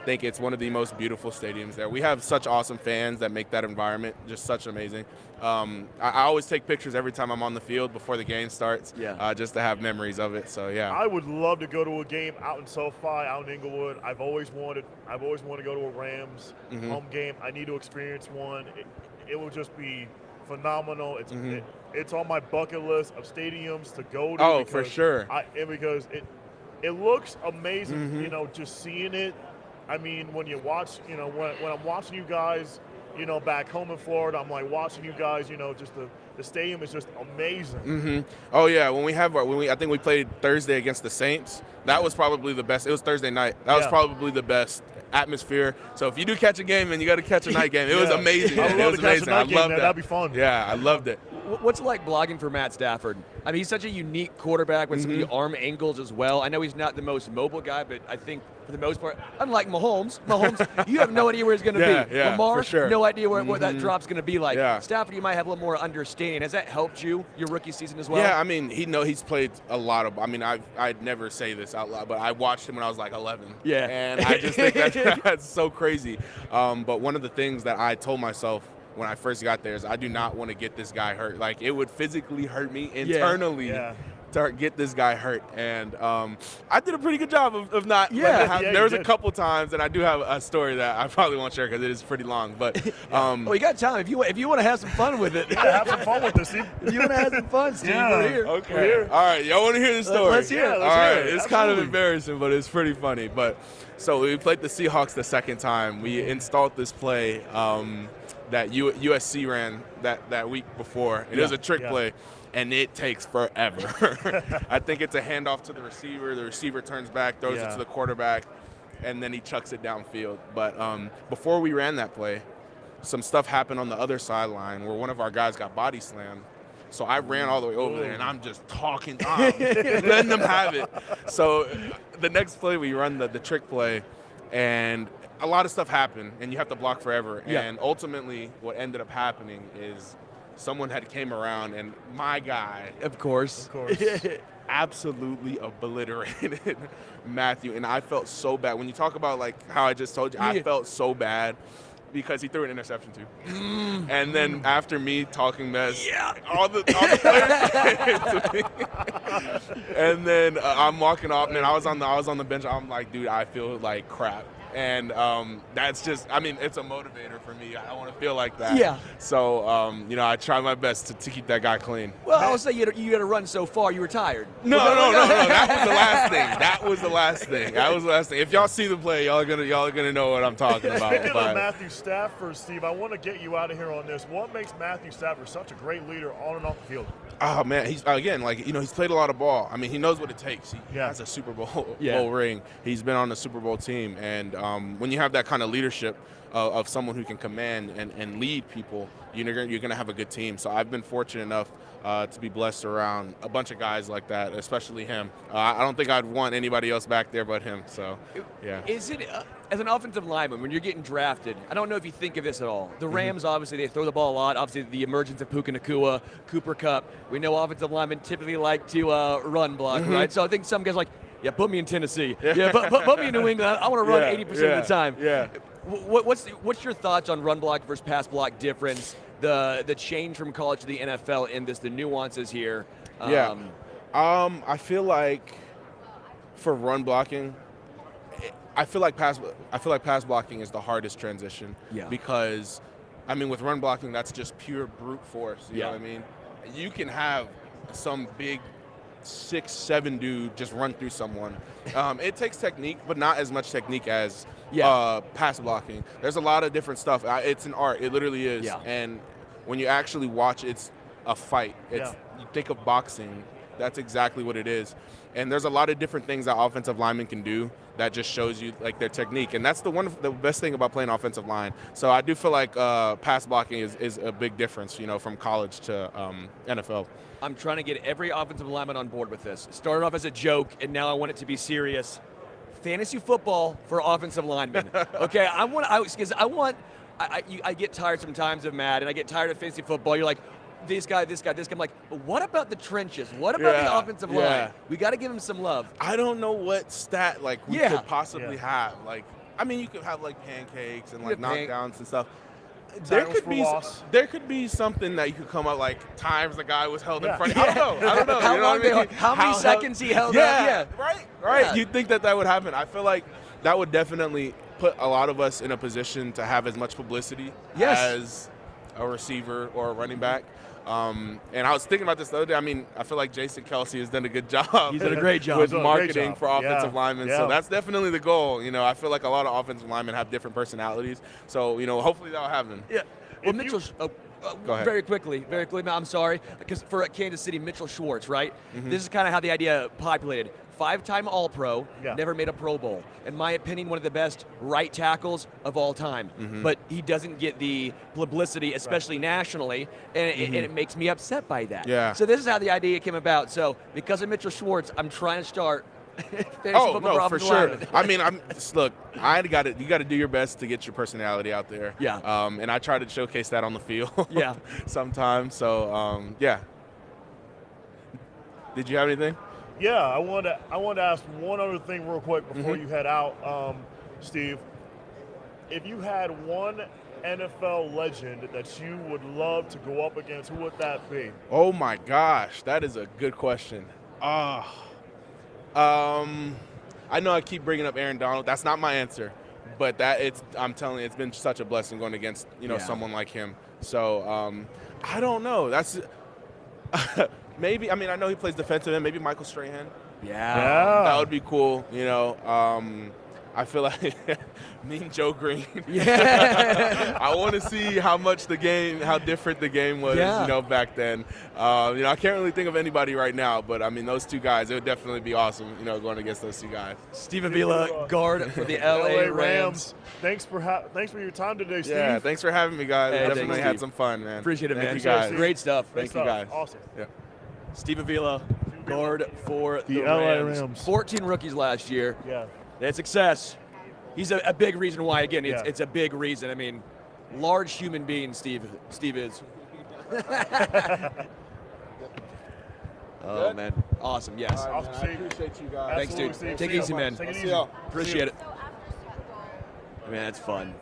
think it's one of the most beautiful stadiums there. We have such awesome fans that make that environment just such amazing. I always take pictures every time I'm on the field before the game starts, just to have memories of it. So yeah. I would love to go to a game out in SoFi, out in Inglewood. I've always wanted to go to a Rams home game. I need to experience one. It will just be phenomenal. It's on my bucket list of stadiums to go to. Oh, for sure. Because it looks amazing. Just seeing it. I mean, when you watch, when I'm watching you guys, back home in Florida, I'm watching you guys, just the stadium is just amazing. Oh yeah, I think we played Thursday against the Saints. That was probably the best. It was Thursday night. That was probably the best atmosphere. So if you do catch a game, and you got to catch a night game, it was amazing. I would love to catch a night game, man. that. That'd be fun. Yeah, I loved it. What's it like blogging for Matt Stafford? I mean, he's such a unique quarterback with some of the arm angles as well. I know he's not the most mobile guy, but I think for the most part, unlike Mahomes, you have no idea where he's going to be. Yeah, Lamar, for sure. no idea what that drop's going to be like. Yeah. Stafford, you might have a little more understanding. Has that helped you your rookie season as well? Yeah, I mean, he's played a lot of. I mean, I'd never say this out loud, but I watched him when I was like 11. Yeah, and I just think that's so crazy. But one of the things that I told myself when I first got there is I do not want to get this guy hurt. It would physically hurt me internally to get this guy hurt. And I did a pretty good job of not letting it happen. There was a couple times, and I do have a story that I probably won't share because it is pretty long. But well, you got time if you want to have some fun with it. Have some fun with this, Steve. If you want to have some fun, Steve, we're here. Okay. We're here. All right. Y'all want to hear the story? Let's hear it. All right. It's kind of Absolutely. embarrassing, but it's pretty funny. But so we played the Seahawks the second time. We installed this play that USC ran that week before. It was a trick play, and it takes forever. I think it's a handoff to the receiver. The receiver turns back, throws it to the quarterback, and then he chucks it downfield. But before we ran that play, some stuff happened on the other sideline where one of our guys got body slammed. So I ran all the way over there, and I'm just talking, letting them have it. So the next play, we run the trick play, and a lot of stuff happened, and you have to block forever. Yeah. And ultimately, what ended up happening is someone had came around, and my guy, Of course. absolutely obliterated Matthew. And I felt so bad. When you talk about how I just told you, I felt so bad because he threw an interception too. And then after me talking mess, all the players came to me. And then I'm walking off, and I was on the bench. I'm like, dude, I feel like crap. And that's just, I mean, it's a motivator for me. I want to feel like that. Yeah. So, I try my best to keep that guy clean. Well, I'll say you had to run so far, you were tired. No. That was the last thing. That was the last thing. If y'all see the play, y'all are gonna know what I'm talking about. Speaking of Matthew Stafford, Steve, I want to get you out of here on this. What makes Matthew Stafford such a great leader on and off the field? Oh man, he's he's played a lot of ball. I mean, he knows what it takes. He has a Super Bowl ring. He's been on the Super Bowl team, and when you have that kind of leadership of someone who can command and lead people, you're gonna have a good team. So I've been fortunate enough to be blessed around a bunch of guys like that, especially him. I don't think I'd want anybody else back there but him. So, yeah. Is it as an offensive lineman when you're getting drafted? I don't know if you think of this at all. The Rams obviously they throw the ball a lot. Obviously the emergence of Puka Nacua, Cooper Kupp. We know offensive linemen typically like to run block, right? So I think some guys are like, yeah, put me in Tennessee. Yeah, put me in New England. I want to run 80% of the time. Yeah. What's your thoughts on run block versus pass block difference? The change from college to the NFL in the nuances here. I feel like for run blocking, I feel like pass blocking is the hardest transition. Yeah. Because, I mean, with run blocking, that's just pure brute force. You know what I mean? You can have some big 6'7" dude just run through someone. It takes technique, but not as much technique as pass blocking. There's a lot of different stuff. It's an art. It literally is. Yeah. And when you actually watch, it's a fight. You think of boxing, that's exactly what it is. And there's a lot of different things that offensive linemen can do that just shows you like their technique. And that's the best thing about playing offensive line. So I do feel like pass blocking is a big difference, from college to NFL. I'm trying to get every offensive lineman on board with this. It started off as a joke, and now I want it to be serious. Fantasy football for offensive linemen. Okay, I get tired sometimes of Matt, and I get tired of fantasy football. You're like, this guy. I'm like, but what about the trenches? What about the offensive line? We got to give him some love. I don't know what stat we could possibly have. Like, I mean, you could have like pancakes and like knockdowns and stuff. There could be something that you could come up like times the guy was held in front. I don't know. How many seconds he held up? Right. Yeah. You'd think that would happen. I feel like that would definitely put a lot of us in a position to have as much publicity as a receiver or a running back. And I was thinking about this the other day. I mean, I feel like Jason Kelsey has done a good job. He's done a great job with marketing for offensive linemen. So that's definitely the goal. I feel like a lot of offensive linemen have different personalities. So, hopefully that'll happen. Yeah. Well, Mitchell, go ahead. very quickly, I'm sorry, because for Kansas City, Mitchell Schwartz, right? Mm-hmm. This is kind of how the idea populated. 5-time All-Pro, never made a Pro Bowl. In my opinion, one of the best right tackles of all time. Mm-hmm. But he doesn't get the publicity, especially nationally, and it makes me upset by that. Yeah. So this is how the idea came about. So because of Mitchell Schwartz, I'm trying to start for sure. I mean, look, you got to do your best to get your personality out there. Yeah. And I try to showcase that on the field. Yeah. Sometimes. So yeah. Did you have anything? Yeah, I want to ask one other thing real quick before you head out, Steve. If you had one NFL legend that you would love to go up against, who would that be? Oh my gosh, that is a good question. I know I keep bringing up Aaron Donald. That's not my answer, but I'm telling you, it's been such a blessing going against someone like him. So I don't know. That's maybe. I mean, I know he plays defensive end. Maybe Michael Strahan. Yeah. That would be cool. I feel like me and Joe Green. Yeah. I want to see how different the game was, back then. I can't really think of anybody right now, but I mean, those two guys, it would definitely be awesome, going against those two guys. Steve Avila, guard for the LA Rams. Thanks for your time today, Steve. Yeah, thanks for having me, guys. Hey, I definitely had some fun, man. Appreciate it, man. Thank you, guys. Great stuff. Thank you, guys. Awesome. Yeah. Steve Avila, guard for the LA Rams. 14 rookies last year. Yeah. That's success. He's a big reason why. Again, it's a big reason. I mean, large human being, Steve is. Oh, man. Awesome, yes. All right, man, I appreciate you guys. Thanks, dude. Steve. Take it easy, man. Take it easy. Appreciate it. Man, that's fun.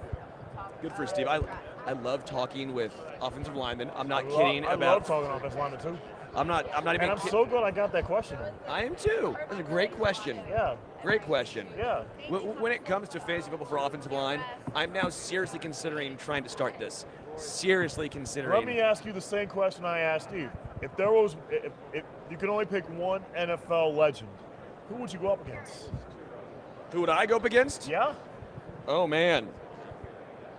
Good for Steve. I love talking with offensive linemen. I'm not kidding I about. love talking offensive linemen, too. I'm not even. And I'm so glad I got that question. I am too. That's a great question. Yeah. Great question. Yeah. When it comes to fantasy football for offensive line, I'm now seriously considering trying to start this. Seriously considering. Let me ask you the same question I asked you. If you could only pick one NFL legend, who would you go up against? Who would I go up against? Yeah. Oh man,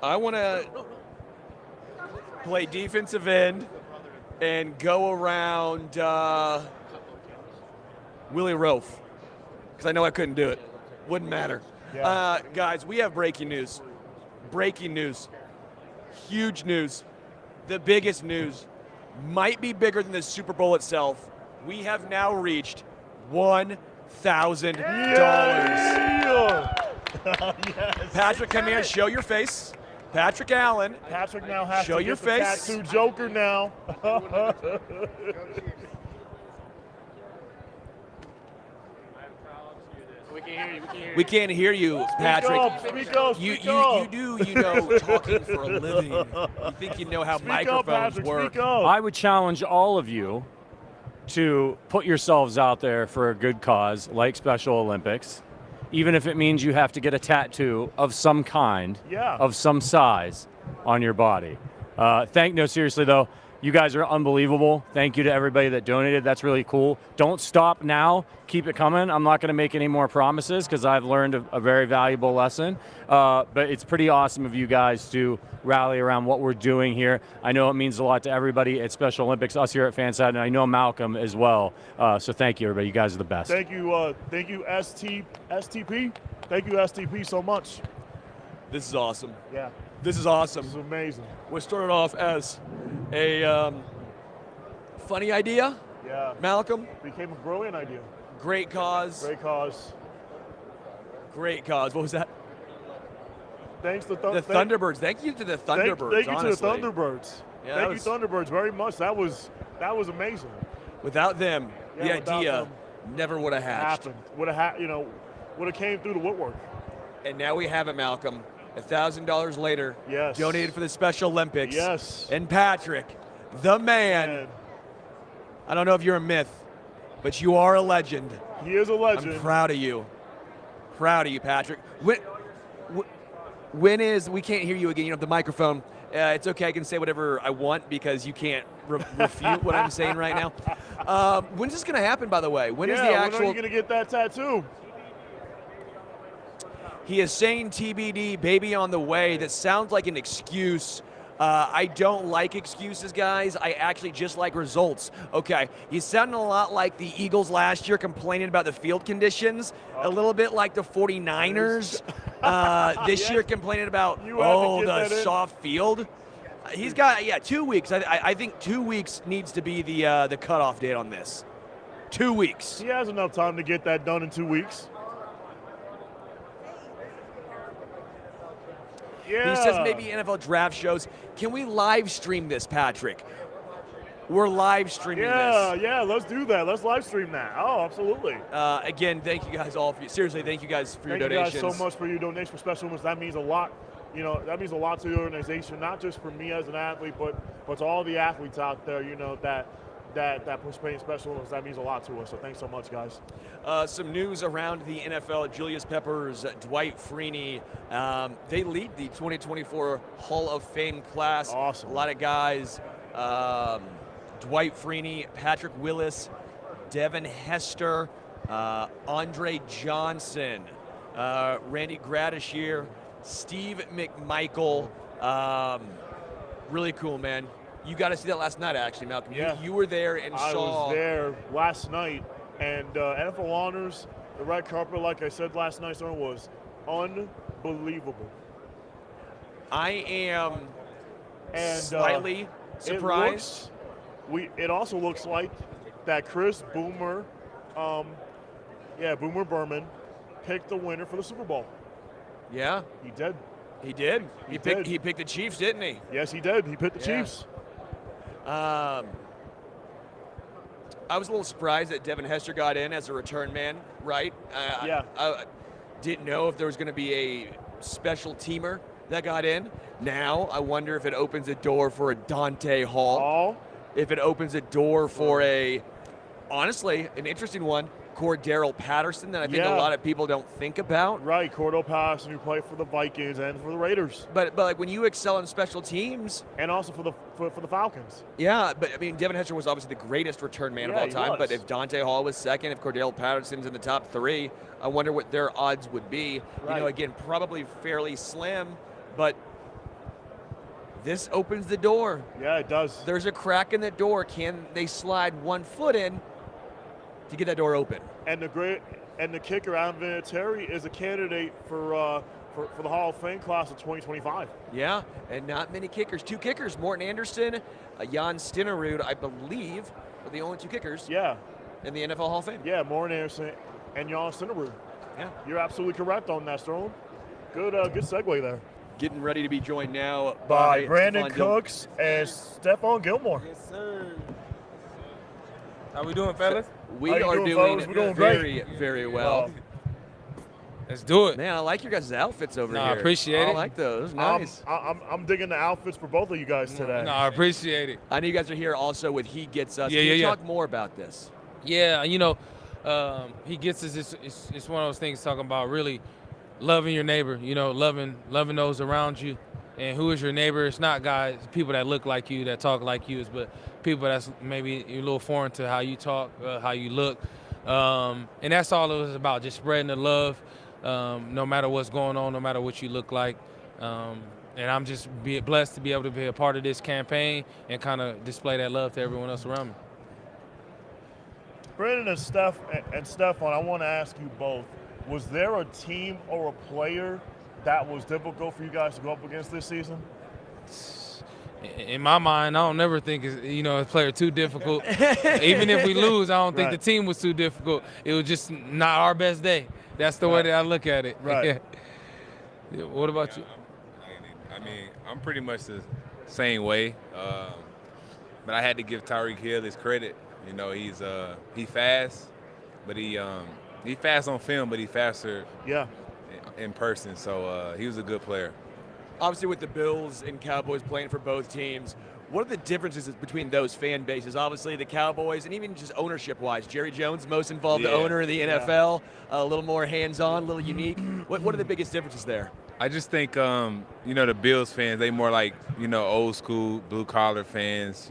I want to play defensive end and go around Willie Roaf, because I know I couldn't do it. Wouldn't matter. Yeah. Guys, we have breaking news. Breaking news. Huge news. The biggest news. Might be bigger than the Super Bowl itself. We have now reached $1,000. Yeah. Yes. Patrick, come here. Show your face. Patrick Allen. Patrick now has Show to your get face. the tattoo Joker now. We can't hear you, Patrick. Speak up. You do, talking for a living. You think you know how microphones work. Speak up. I would challenge all of you to put yourselves out there for a good cause like Special Olympics, even if it means you have to get a tattoo of some kind, Yeah. of some size on your body. No, seriously though, you guys are unbelievable. Thank you to everybody that donated. That's really cool. Don't stop now. Keep it coming. I'm not going to make any more promises because I've learned a very valuable lesson. But it's pretty awesome of you guys to rally around what we're doing here. I know it means a lot to everybody at Special Olympics, us here at Fanside, and I know Malcom as well. So thank you, everybody. You guys are the best. Thank you, STP. Thank you, STP, so much. This is awesome. Yeah, This is awesome. this is amazing. We started off as a funny idea. Yeah, Malcolm, became a brilliant idea. great cause. Great cause. Great cause. What was that? Thanks to The Thunderbirds. Thank you to the Thunderbirds. Thank you honestly. to the Thunderbirds. Yeah, Thank that you, Thunderbirds, very much. That was amazing. Without them, Yeah, the without idea them, never would have hatched. Happened. Would have came through the woodwork. And now we have it, Malcolm. $1,000 later. Yes. Donated for the Special Olympics. Yes. And Patrick, the man. And I don't know if you're a myth, but you are a legend. he is a legend. I'm proud of you. Proud of you, Patrick. When is, we can't hear you again, you know, the microphone. It's okay, I can say whatever I want because you can't refute what I'm saying right now. When's this going to happen, by the way? When is the When actual? are you going to get that tattoo? He is saying TBD, baby on the way. That sounds like an excuse. I don't like excuses, guys. I actually just like results. Okay, he's sounding a lot like the Eagles last year complaining about the field conditions, a little bit like the 49ers this year complaining about, the soft field. He's got, 2 weeks. I think 2 weeks needs to be the cutoff date on this. 2 weeks. He has enough time to get that done in 2 weeks. Yeah. He says maybe NFL draft shows. Can we live stream this, Patrick? We're live streaming this. Yeah, let's do that. Let's live stream that. Oh, absolutely. Again, thank you guys all. Seriously, thank you guys for your donations. Thank you guys so much for your donation for Special Olympics. That means a lot. You know, that means a lot to the organization, not just for me as an athlete, but to all the athletes out there, you know, that participate in Special Olympics. That means a lot to us. So thanks so much, guys. Some news around the NFL. Julius Peppers, Dwight Freeney, they lead the 2024 Hall of Fame class. Awesome. A lot of guys. Dwight Freeney, Patrick Willis, Devin Hester, Andre Johnson, Randy Gradishier, Steve McMichael. Really cool, man. You got to see that last night, actually, Malcolm. Yeah. You were there and I saw. was there last night, and NFL Honors, the red carpet, like I said last night, was unbelievable. I am And slightly surprised. It also looks like that Chris Boomer, Boomer Berman, picked the winner for the Super Bowl. Yeah, He did. he did. He picked. did. He picked the Chiefs, didn't he? Yes, he did. He picked the Yeah. Chiefs. I was a little surprised that Devin Hester got in as a return man, right? Yeah. I didn't know if there was going to be a special teamer that got in. Now I wonder if it opens a door for a Dante Hall. if it opens a door for honestly, an interesting one, Cordero Patterson, that I think a lot of people don't think about. Right, Cordero Patterson, who played for the Vikings and for the Raiders. But like when you excel in special teams, and also for the Falcons. Yeah, but I mean, Devin Hester was obviously the greatest return man of all time. But if Dante Hall was second, if Cordero Patterson's in the top 3, I wonder what their odds would be. Right. You know, again, probably fairly slim, but this opens the door. Yeah, it does. There's a crack in the door. Can they slide one foot in to get that door open? And the kicker, Avila Terry, is a candidate for the Hall of Fame class of 2025. Yeah, and not many kickers. 2 kickers, Morton Anderson, Jan Stenerud, I believe, are the only 2 kickers. Yeah. In the NFL Hall of Fame. Yeah, Morton Anderson and Jan Stenerud. Yeah. You're absolutely correct on that, Sterling. Good segue there. Getting ready to be joined now by Brandin Stephon Cooks and Stephon Gilmore. Yes, sir. How we doing, fellas? We are doing very, very well. Let's do it. Man, I like your guys' outfits over here. I appreciate it. I like those. Nice. I'm digging the outfits for both of you guys today. No, I appreciate it. I know you guys are here also with He Gets Us. Yeah, Can you yeah, talk more about this? Yeah, you know, He Gets Us. It's one of those things talking about really loving your neighbor. You know, loving those around you. And who is your neighbor? It's not guys, people that look like you, that talk like you, but people that's maybe a little foreign to how you talk, how you look. And that's all it was about, just spreading the love, no matter what's going on, no matter what you look like. And I'm just blessed to be able to be a part of this campaign and kind of display that love to everyone else around me. Brandin and Stephon, I want to ask you both, was there a team or a player that was difficult for you guys to go up against this season? In my mind, I don't never think a player too difficult. Even if we lose, I don't think the team was too difficult. It was just not our best day. That's the way that I look at it. Right. Yeah. What about you? I mean, I'm pretty much the same way. But I had to give Tyreek Hill his credit. You know, he fast, but he fast on film, but he faster in person. So he was a good player. Obviously, with the Bills and Cowboys playing for both teams, what are the differences between those fan bases? Obviously, the Cowboys, and even just ownership-wise, Jerry Jones, most involved owner in the NFL, a little more hands-on, a little unique. What are the biggest differences there? I just think, the Bills fans, they more like, old school, blue-collar fans.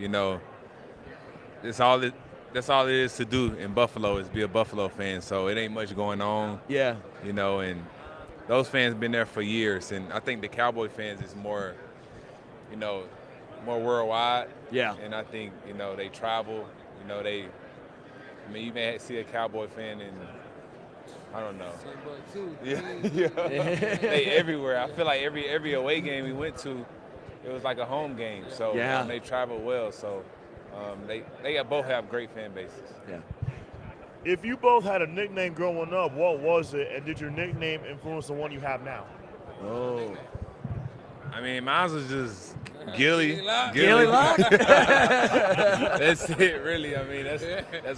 That's all it is to do in Buffalo is be a Buffalo fan. So it ain't much going on. Yeah. And those fans been there for years. And I think the Cowboy fans is more, more worldwide. Yeah. And I think, they travel. You may see a Cowboy fan in, I don't know. They everywhere. I feel like every away game we went to, it was like a home game. So they travel well. So they both have great fan bases. Yeah. If you both had a nickname growing up, what was it? And did your nickname influence the one you have now? Oh. I mean, mine was just Gilly. Gilly Lock? That's it, really. I mean, that's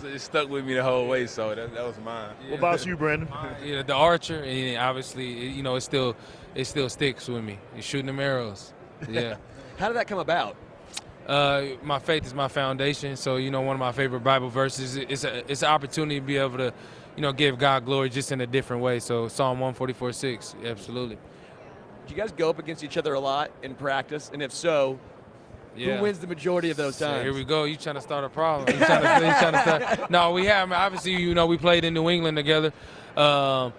it stuck with me the whole way, so that was mine. What about you, Brandin? Yeah, the Archer, and obviously, it still sticks with me. You're shooting them arrows. Yeah. How did that come about? My faith is my foundation. So, one of my favorite Bible verses. It's an opportunity to be able to, give God glory just in a different way. So Psalm 144:6, absolutely. Do you guys go up against each other a lot in practice? And if so, who wins the majority of those times? So here we go. You trying to start a problem? You trying to start? No, we have. Obviously, we played in New England together. I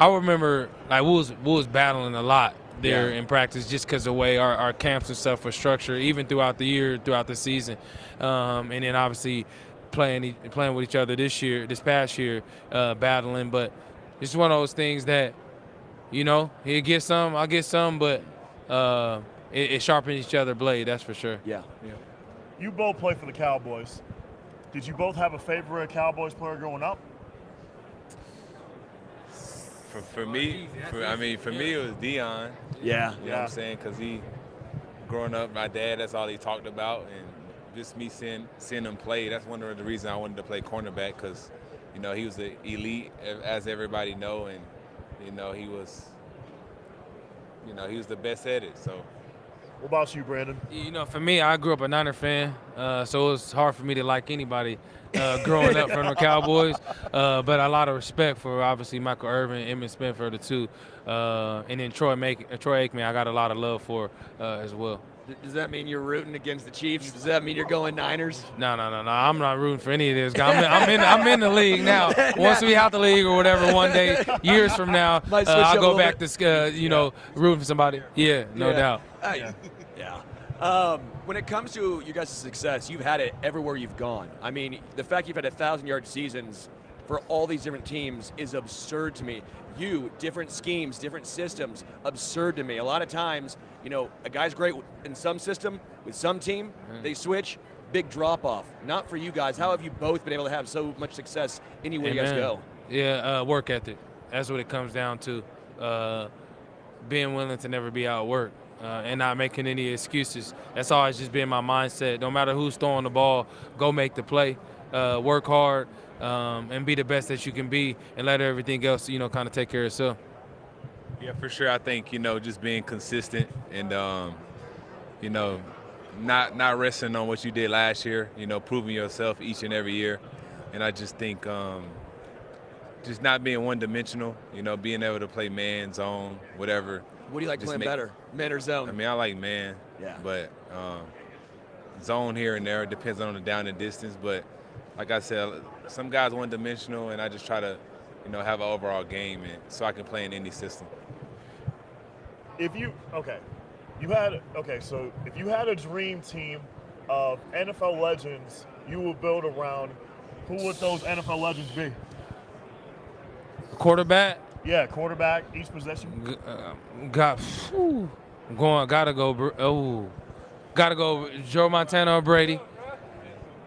remember we was battling a lot there in practice just because of the way our camps and stuff were structured, even throughout the year, throughout the season. And then obviously playing with each other this past year, battling. But it's one of those things that, he'll get some, I'll get some, but it sharpens each other's blade, that's for sure. Yeah. You both play for the Cowboys. Did you both have a favorite Cowboys player growing up? For me, it was Deion. Yeah. You know what I'm saying? Because growing up, my dad, that's all he talked about. And just me seeing him play, that's one of the reasons I wanted to play cornerback because, he was the elite, as everybody know. And, he was the best at it. So. What about you, Brandin? For me, I grew up a Niner fan. So it's hard for me to like anybody growing up from the Cowboys. But a lot of respect for obviously Michael Irvin, Emmitt Smith for the two, and then Troy Aikman. I got a lot of love for as well. Does that mean you're rooting against the Chiefs? Does that mean you're going Niners? No. I'm not rooting for any of this. I'm in the league now. Once we out the league or whatever, one day, years from now, I'll go back to rooting for somebody. Yeah, no doubt. When it comes to you guys' success, you've had it everywhere you've gone. I mean, the fact you've had 1,000-yard seasons for all these different teams is absurd to me. Different schemes, different systems, absurd to me. A lot of times, a guy's great in some system with some team, they switch, big drop off. Not for you guys. How have you both been able to have so much success anywhere you guys go? Yeah, work ethic. That's what it comes down to. Being willing to never be outworked. And not making any excuses. That's always just been my mindset. No matter who's throwing the ball, go make the play, work hard, and be the best that you can be, and let everything else, kind of take care of itself. Yeah, for sure. I think, just being consistent and, not resting on what you did last year, proving yourself each and every year. And I just think just not being one-dimensional, being able to play man, zone, whatever. What do you like playing better, man or zone? I mean, I like man, but zone here and there. It depends on the down and distance. But like I said, some guys one-dimensional, and I just try to, have an overall game, and so I can play in any system. So if you had a dream team of NFL legends you would build around, who would those NFL legends be? Quarterback? Yeah, quarterback, each possession. Gotta go Joe Montana or Brady.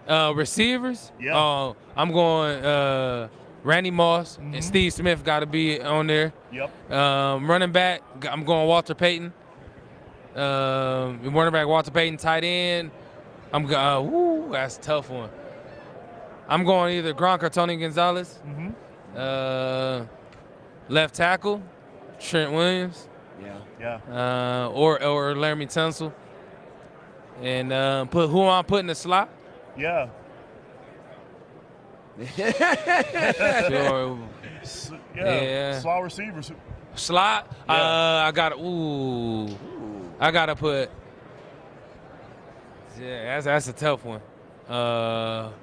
Receivers? Yeah. I'm going Randy Moss and Steve Smith got to be on there. Yep. Running back, I'm going Walter Payton. Running back Walter Payton, tight end. That's a tough one. I'm going either Gronk or Tony Gonzalez. Left tackle, Trent Williams. Or Laramie Tunsil. And who am I putting in the slot? Yeah. Sure. Slot receivers. Slot. Yeah. I gotta put. Yeah, that's a tough one. Now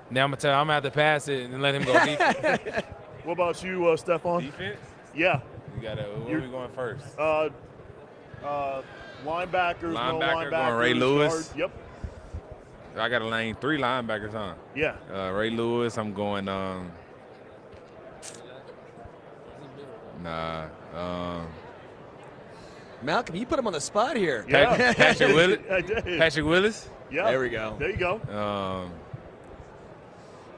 I'm gonna have to pass it and let him go defense. What about you, Stephon? Defense? Yeah. Where are we going first? Linebackers. Linebacker, no linebackers. going Ray Lewis. Guard. Yep. I got to name 3 linebackers, huh? Yeah. Ray Lewis. I'm going. Malcom, you put him on the spot here. Yeah. Patrick Willis. I did. Patrick Willis. Yeah. There we go. There you go.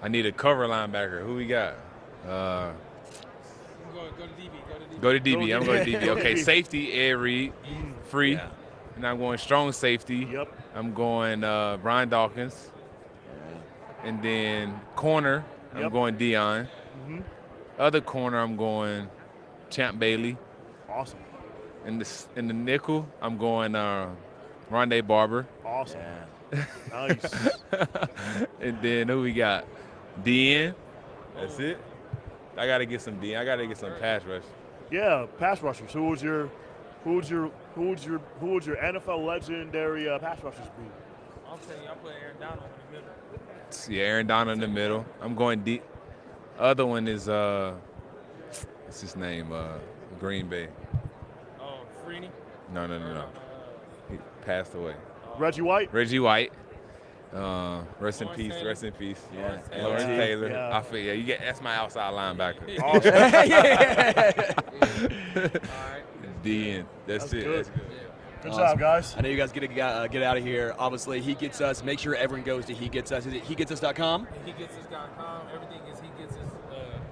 I need a cover linebacker. Who we got? Go to DB. Go to DB. I'm going to DB. Okay, safety, Ed Reed, free. Yeah. And I'm going strong safety. Yep. I'm going Brian Dawkins. And then corner, I'm going Dion. Other corner, I'm going Champ Bailey. Awesome. In the nickel, I'm going Rondé Barber. Awesome. Nice. And then who we got? DN. That's it. I gotta get some DN. I gotta get some pass rush. Yeah, pass rushers. Who would your NFL legendary pass rushers be? I'll tell you, I'm putting Aaron Donald in the middle. Yeah, Aaron Donald in the middle. I'm going deep. Other one is what's his name? Green Bay. Oh, Freeney? No. He passed away. Reggie White. Reggie White. Rest in Lawrence peace. Taylor. Rest in peace. Yeah. Lawrence Taylor. Yeah. I feel you get that's my outside linebacker. Awesome. All right. DN. That's it. good. That's good. Good job, guys. I know you guys get out of here. Obviously, He Gets Us. Make sure everyone goes to He Gets Us. Is it HeGetsUs.com? HeGetsUs.com. Everything is He Gets Us.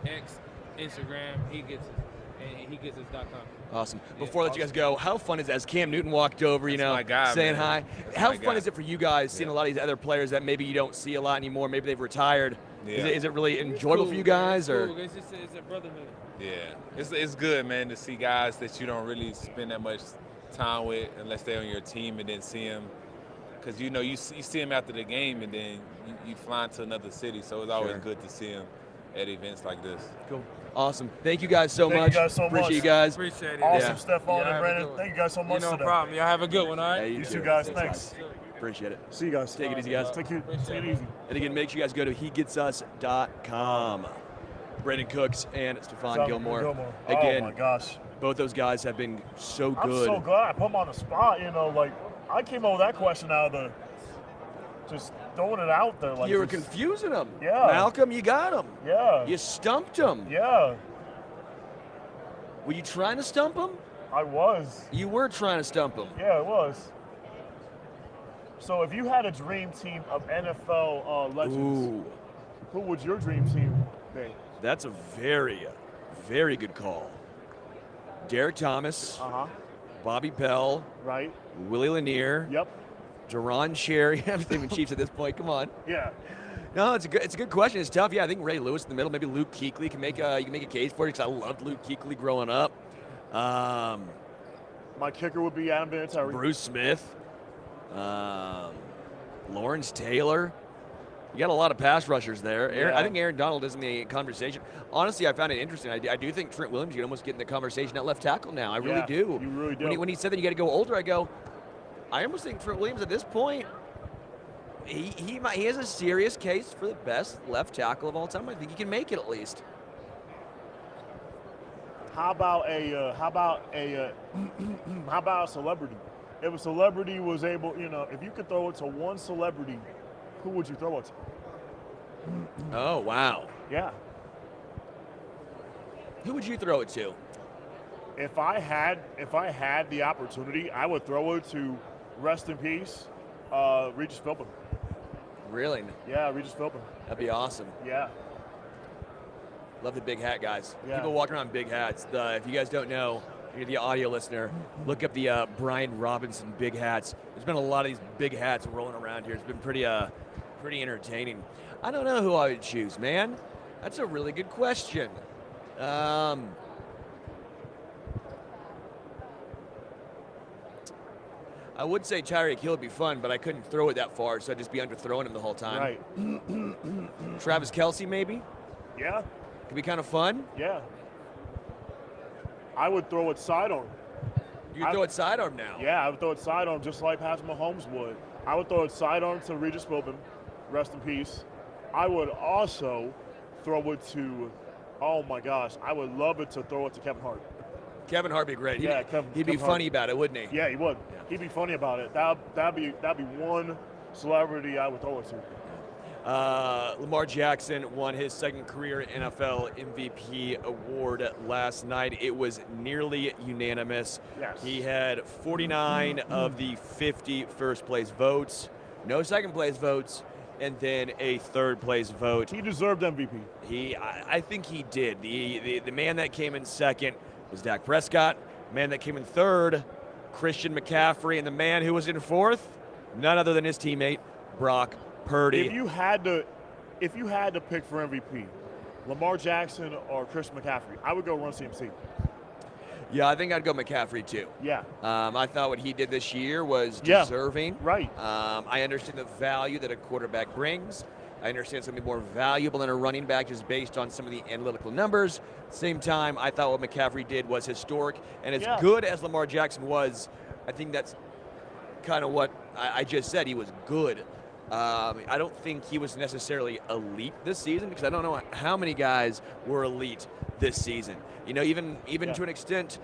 X, Instagram, He Gets Us, and HeGetsUs.com. Awesome. Before I let you guys go, how fun is it as Cam Newton walked over, my guy, saying man. hi? How my fun guy. is it for you guys seeing a lot of these other players that maybe you don't see a lot anymore? Maybe they've retired. Yeah. Is it really enjoyable for you guys? It's Or cool. It's a brotherhood. Yeah, it's good, man, to see guys that you don't really spend that much time with unless they're on your team, and then see them, because you see him after the game, and then you fly into another city. So it's always good to see him at events like this. Cool. Awesome. Thank you guys so much. Thank you guys so Appreciate much. you guys. Appreciate it. Awesome, Yeah. Stephon and Brandon. Thank you guys so much No today. problem. Y'all have a good one, all right? Yeah, You too, guys. Thanks. Appreciate it. See you guys. Take it easy, guys. Take it easy. And again, make sure you guys go to hegetsus.com. Brandin Cooks and Stephon Gilmore. Again, oh my gosh. both those guys have been so I'm good. so glad I put him on the spot. Like I came up with that question out of the just throwing it out there. Like You were just- confusing them. Yeah. Malcom, you got him. Yeah. You stumped him. Yeah. Were you trying to stump him? I was. You were trying to stump him. Yeah, it was. So if you had a dream team of NFL legends, Ooh, who would your dream team be? that's a very, very good call. Derek Thomas, Uh-huh. Bobby Bell, Right? Willie Lanier, Yep. Duron Cherry. I'm thinking Chiefs at this point. Come on. Yeah. No, it's a good question. It's tough. Yeah, I think Ray Lewis in the middle. Maybe Luke Kuechly can make a case for it because I loved Luke Kuechly growing up. My kicker would be Adam Vinatieri. Bruce Smith, Lawrence Taylor. You got a lot of pass rushers there. Yeah. I think Aaron Donald is in the conversation. Honestly, I found it interesting. I do think Trent Williams can almost get in the conversation at left tackle now. I really Yeah, do. you really do. When he said that you got to go older, I go, I almost think Trent Williams at this point, he has a serious case for the best left tackle of all time. I think he can make it at least. How about a celebrity? If a celebrity was able, if you could throw it to one celebrity, who would you throw it to? Oh, wow. Yeah. Who would you throw it to? If I had the opportunity, I would throw it to rest in peace, Regis Philbin. Really? Yeah, Regis Philbin. That'd be awesome. Yeah. Love the big hat, guys. Yeah. People walking around in big hats. If you guys don't know, you're the audio listener, look up the Brian Robinson big hats. There's been a lot of these big hats rolling around here. It's been pretty entertaining. I don't know who I would choose, man. That's a really good question. I would say Tyreek Hill would be fun, but I couldn't throw it that far, so I'd just be underthrowing him the whole time. Right. Travis Kelce, maybe? Yeah. Could be kind of fun. Yeah. I would throw it sidearm. You could throw it sidearm now. Yeah, I would throw it sidearm just like Patrick Mahomes would. I would throw it sidearm to Regis Philbin, rest in peace. I would also throw it to, oh my gosh, I would love it to throw it to Kevin Hart. Kevin Hart would be great. Yeah, He'd be Kevin funny Hart. about it, wouldn't he? Yeah, he would. Yeah. He'd be funny about it. That'd be one celebrity I would throw it to. Lamar Jackson won his second career NFL MVP award last night. It was nearly unanimous. Yes. He had 49 of the 50 first place votes, no second place votes, and then a third place vote. He deserved MVP. I think he did. The man that came in second was Dak Prescott. The man that came in third, Christian McCaffrey, and the man who was in fourth, none other than his teammate, Brock Purdy. If you had to pick for MVP, Lamar Jackson or Christian McCaffrey, I would go Run CMC. Yeah, I think I'd go McCaffrey too. Yeah. I thought what he did this year was Yeah. deserving. Right. I understand the value that a quarterback brings. I understand something more valuable than a running back just based on some of the analytical numbers. Same time, I thought what McCaffrey did was historic. And as Yeah. good as Lamar Jackson was, I think that's kind of what I just said. He was good. I don't think he was necessarily elite this season because I don't know how many guys were elite this season. Even Yeah. to an extent,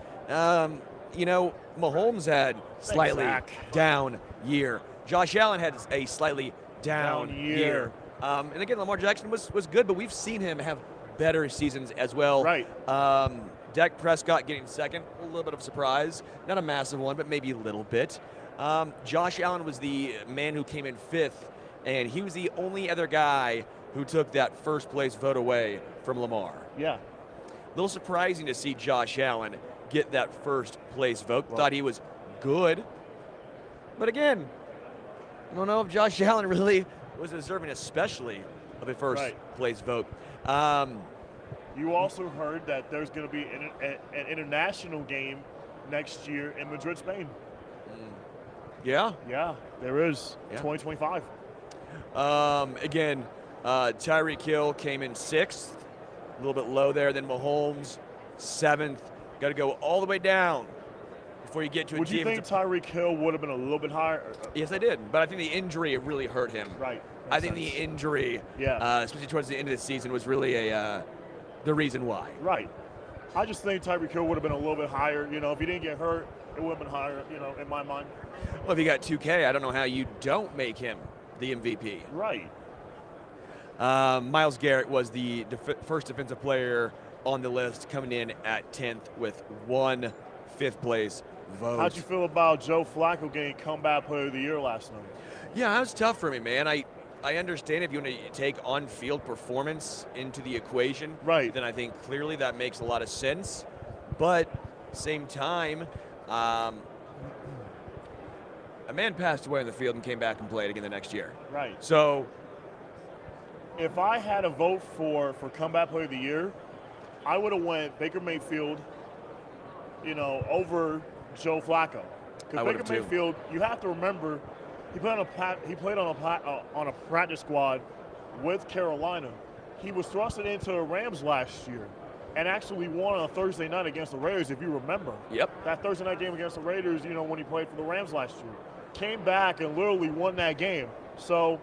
Mahomes had slightly Zach. down year. Josh Allen had a slightly down year. And again, Lamar Jackson was good, but we've seen him have better seasons as well. Right. Dak Prescott getting second, a little bit of a surprise. Not a massive one, but maybe a little bit. Josh Allen was the man who came in fifth, and he was the only other guy who took that first place vote away from Lamar. Yeah. A little surprising to see Josh Allen get that first place vote. Thought he was good. But again, I don't know if Josh Allen really was deserving especially of a first place vote. You also heard that there's going to be an international game next year in Madrid, Spain. Yeah. Yeah, there is. Yeah. 2025. Again, Tyreek Hill came in 6th, a little bit low there. Then Mahomes, 7th. Got to go all the way down before you get to a Would you think Tyreek Hill would have been a little bit higher? Yes, I did. But I think the injury really hurt him. Right. I think the injury, especially towards the end of the season, was really the reason why. Right. I just think Tyreek Hill would have been a little bit higher. You know, if he didn't get hurt, it would have been higher, you know, in my mind. Well, if you got 2K, I don't know how you don't make him the MVP. Right. Myles Garrett was the first defensive player on the list, coming in at 10th with 1 5th-place vote. How'd you feel about Joe Flacco getting comeback player of the year last night? Yeah, that was tough for me, man. I understand if you want to take on-field performance into the equation, right? Then I think clearly that makes a lot of sense. But same time, a man passed away on the field and came back and played again the next year. Right. So, if I had a vote for comeback player of the year, I would have went Baker Mayfield, you know, over Joe Flacco. Because Baker Mayfield, you have to remember, he played on a practice squad with Carolina. He was thrusted into the Rams last year and actually won on a Thursday night against the Raiders, if you remember. Yep. That Thursday night game against the Raiders, you know, when he played for the Rams last year. Came back and literally won that game. So,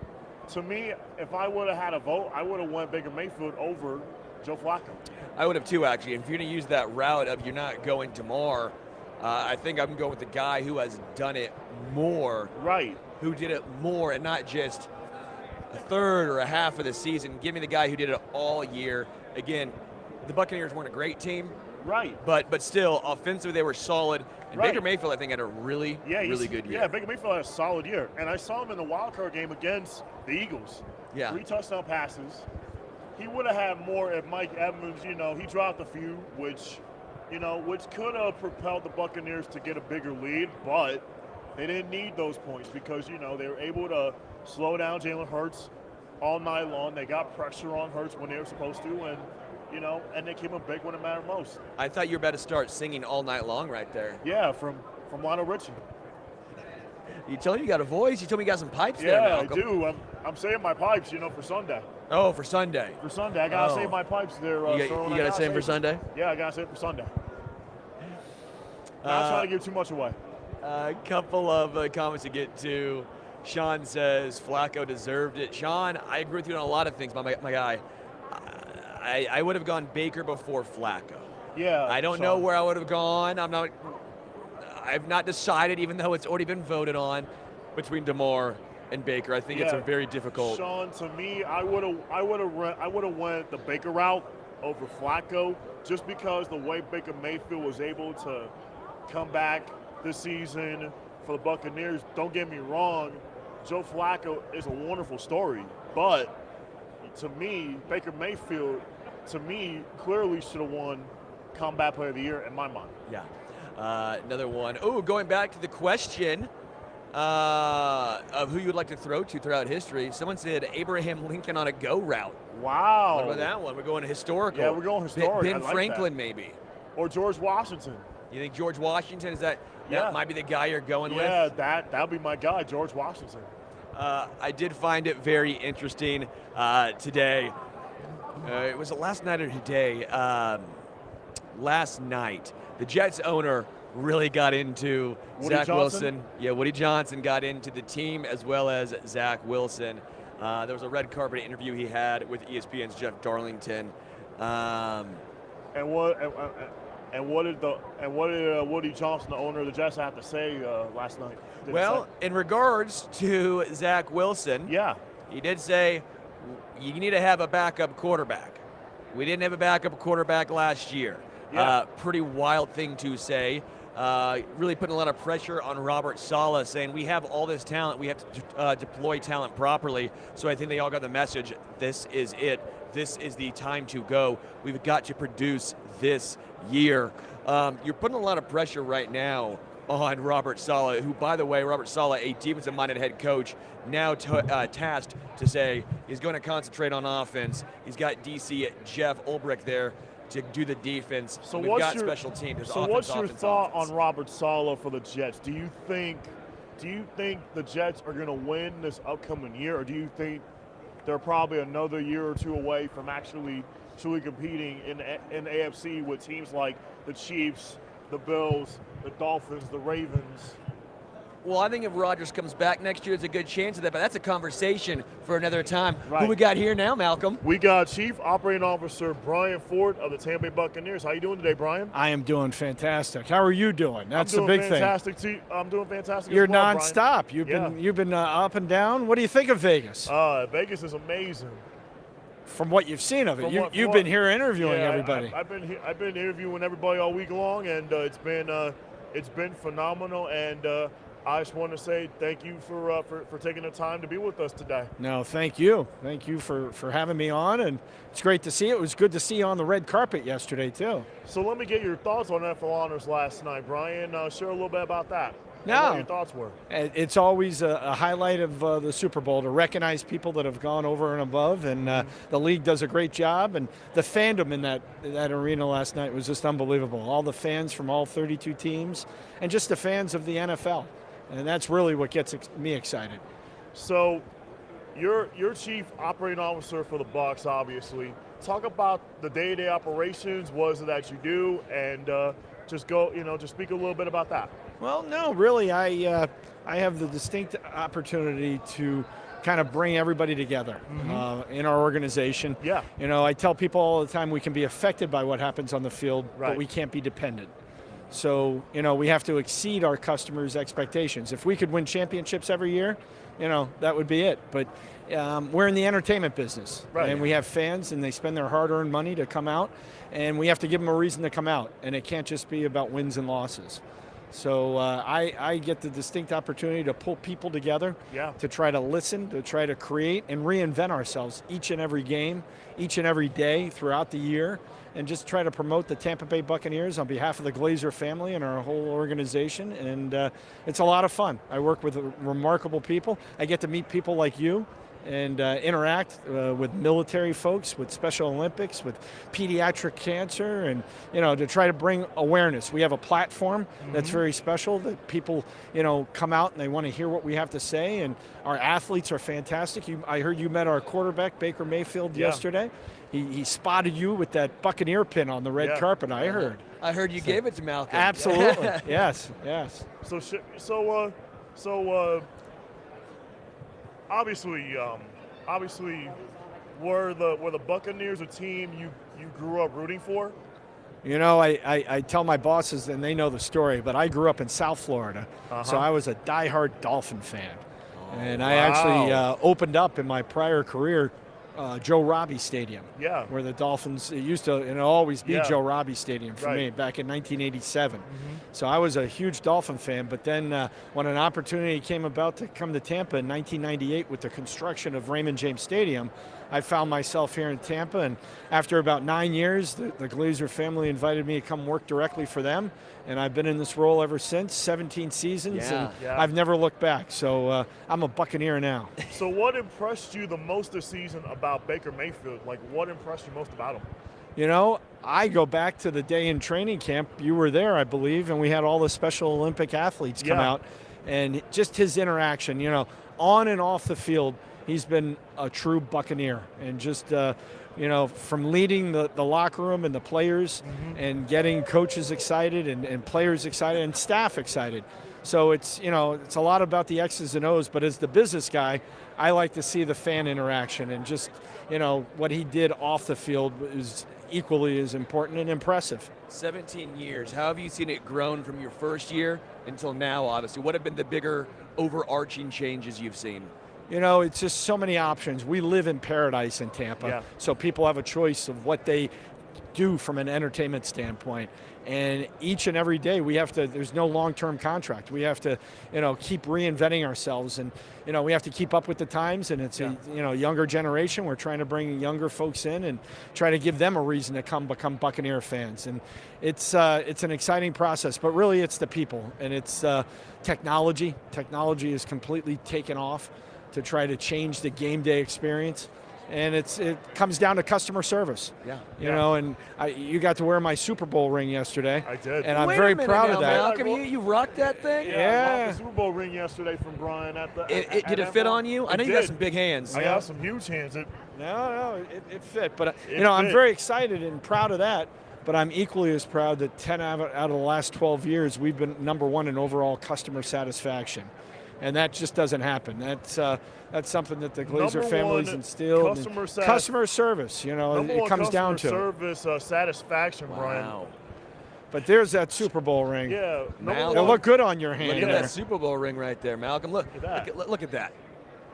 to me, if I would have had a vote, I would have went Baker Mayfield over Joe Flacco. I would have too, actually. If you're going to use that route of you're not going tomorrow, I think I'm going with the guy who has done it more. Right. Who did it more and not just a third or a half of the season. Give me the guy who did it all year. Again, the Buccaneers weren't a great team. Right. But still, offensively, they were solid. And Baker Mayfield, I think, had a really good year. Yeah, Baker Mayfield had a solid year. And I saw him in the wild card game against the Eagles. Yeah. 3 touchdown passes. He would have had more if Mike Evans, you know, he dropped a few, which could have propelled the Buccaneers to get a bigger lead, but they didn't need those points because, you know, they were able to slow down Jalen Hurts all night long. They got pressure on Hurts when they were supposed to, and, you know, and they came up big when it mattered most. I thought you were about to start singing all night long right there. Yeah, from Lionel Richie. You told me you got a voice. You told me you got some pipes there, Yeah, Malcolm. I do. I'm saving my pipes, you know, for Sunday. Oh, for Sunday. For Sunday. I got to save my pipes there. You got to save them for Sunday? Yeah, I got to save for Sunday. Not trying to give too much away. A couple of comments to get to. Sean says Flacco deserved it. Sean, I agree with you on a lot of things, my guy. I would have gone Baker before Flacco. Yeah. I don't know where I would have gone. I've not decided, even though it's already been voted on, between DeMar and Baker. I think it's a very difficult. Sean, to me, I would have went the Baker route over Flacco, just because the way Baker Mayfield was able to come back this season for the Buccaneers. Don't get me wrong, Joe Flacco is a wonderful story, but to me, Baker Mayfield, clearly should have won Comeback Player of the Year in my mind. Yeah. Another one. Oh, going back to the question of who you would like to throw to throughout history. Someone said Abraham Lincoln on a go route. Wow. What about that one? We're going historical. Yeah, we're going historical. Ben Franklin, maybe. Or George Washington. You think George Washington, that might be the guy you're going with? Yeah, that'll be my guy, George Washington. I did find it very interesting today. It was last night or today. Last night, the Jets owner really got into Zach Wilson. Yeah, Woody Johnson got into the team as well as Zach Wilson. There was a red carpet interview he had with ESPN's Jeff Darlington. And what did Woody Johnson, the owner of the Jets, have to say last night? In regards to Zach Wilson, he did say you need to have a backup quarterback. We didn't have a backup quarterback last year. Pretty wild thing to say. Really putting a lot of pressure on Robert Saleh, saying we have all this talent, we have to deploy talent properly. So I think they all got the message, this is it. This is the time to go. We've got to produce this year. You're putting a lot of pressure right now on Robert Saleh, who, by the way, Robert Saleh, a defensive-minded head coach, now tasked to say he's going to concentrate on offense. He's got DC Jeff Ulbrich there to do the defense. So we've got special teams. So what's your thought on Robert Saleh for the Jets? Do you think do you think the Jets are going to win this upcoming year, or do you think they're probably another year or two away from actually truly competing in the AFC with teams like the Chiefs, the Bills, the Dolphins, the Ravens? Well, I think if Rodgers comes back next year, there's a good chance of that, but that's a conversation for another time. Right. Who we got here now, Malcolm? We got Chief Operating Officer Brian Ford of the Tampa Bay Buccaneers. How you doing today, Brian? I am doing fantastic. How are you doing? That's the I'm doing big fantastic thing. I'm doing fantastic. You're as well, nonstop. Brian. You've been up and down. What do you think of Vegas? Vegas is amazing. From what you've seen of it, From you've been here interviewing yeah, everybody. I've been interviewing everybody all week long, and it's been phenomenal. And I just want to say thank you for taking the time to be with us today. No, thank you. Thank you for having me on, and it's great to see you. It was good to see you on the red carpet yesterday, too. So let me get your thoughts on NFL Honors last night, Brian. Share a little bit about that. No. What your thoughts were. It's always a highlight of the Super Bowl to recognize people that have gone over and above, and the league does a great job. And the fandom in that arena last night was just unbelievable. All the fans from all 32 teams, and just the fans of the NFL. And that's really what gets me excited. So, you're Chief Operating Officer for the Bucs, obviously. Talk about the day-to-day operations. What is it that you do, and just speak a little bit about that. Well, no, really, I have the distinct opportunity to kind of bring everybody together in our organization. Yeah. I tell people all the time we can be affected by what happens on the field, Right. but we can't be dependent. So, we have to exceed our customers' expectations. If we could win championships every year, that would be it. But we're in the entertainment business, Right. and we have fans, and they spend their hard-earned money to come out, and we have to give them a reason to come out, and it can't just be about wins and losses. So I get the distinct opportunity to pull people together, Yeah. to try to listen, to try to create and reinvent ourselves each and every game, each and every day throughout the year, and just try to promote the Tampa Bay Buccaneers on behalf of the Glazer family and our whole organization. And it's a lot of fun. I work with remarkable people. I get to meet people like you and interact with military folks, with Special Olympics, with pediatric cancer, and to try to bring awareness. We have a platform that's very special that people come out and they want to hear what we have to say, and our athletes are fantastic. I heard you met our quarterback Baker Mayfield yesterday. He spotted you with that Buccaneer pin on the red carpet. I heard. I heard you gave it to Malcolm. Absolutely. yes. So obviously, were the Buccaneers a team you grew up rooting for? I tell my bosses, and they know the story, but I grew up in South Florida, so I was a diehard Dolphin fan. And I actually opened up in my prior career Joe Robbie Stadium, where the Dolphins, it used to always be Joe Robbie Stadium for me back in 1987. So I was a huge Dolphin fan, but then when an opportunity came about to come to Tampa in 1998 with the construction of Raymond James Stadium, I found myself here in Tampa, and after about 9 years, the Glazer family invited me to come work directly for them, and I've been in this role ever since, 17 seasons, and I've never looked back. So I'm a Buccaneer now. So what impressed you the most this season about Baker Mayfield? Like, what impressed you most about him? I go back to the day in training camp. You were there, I believe, and we had all the Special Olympic athletes come out, and just his interaction, on and off the field. He's been a true Buccaneer, and just, from leading the locker room and the players and getting coaches excited and players excited and staff excited. So it's a lot about the X's and O's, but as the business guy, I like to see the fan interaction, and just, what he did off the field is equally as important and impressive. 17 years. How have you seen it grown from your first year until now, obviously? What have been the bigger overarching changes you've seen? It's just so many options. We live in paradise in Tampa, so people have a choice of what they do from an entertainment standpoint. And each and every day there's no long-term contract. We have to, keep reinventing ourselves, and, we have to keep up with the times, and it's a, younger generation. We're trying to bring younger folks in and try to give them a reason to come become Buccaneer fans. And it's an exciting process, but really it's the people, and it's technology. Technology is completely taken off to try to change the game day experience. And it comes down to customer service. Yeah. You know, and you got to wear my Super Bowl ring yesterday. I did. And I'm Wait very a minute proud now, of that. Malcolm, you rocked that thing? I rocked the Super Bowl ring yesterday from Brian at the. Did it fit on you? I know you got some big hands. I got some huge hands. No, it fit. But I'm very excited and proud of that. But I'm equally as proud that 10 out of the last 12 years we've been #1 in overall customer satisfaction, and that just doesn't happen. That's something that the Glazer family's instilled. Customer service, you know, it comes down to service satisfaction, Brian. But there's that Super Bowl ring. Yeah, it'll look good on your hand. Look at that Super Bowl ring right there, Malcolm. Look at that. Look at that.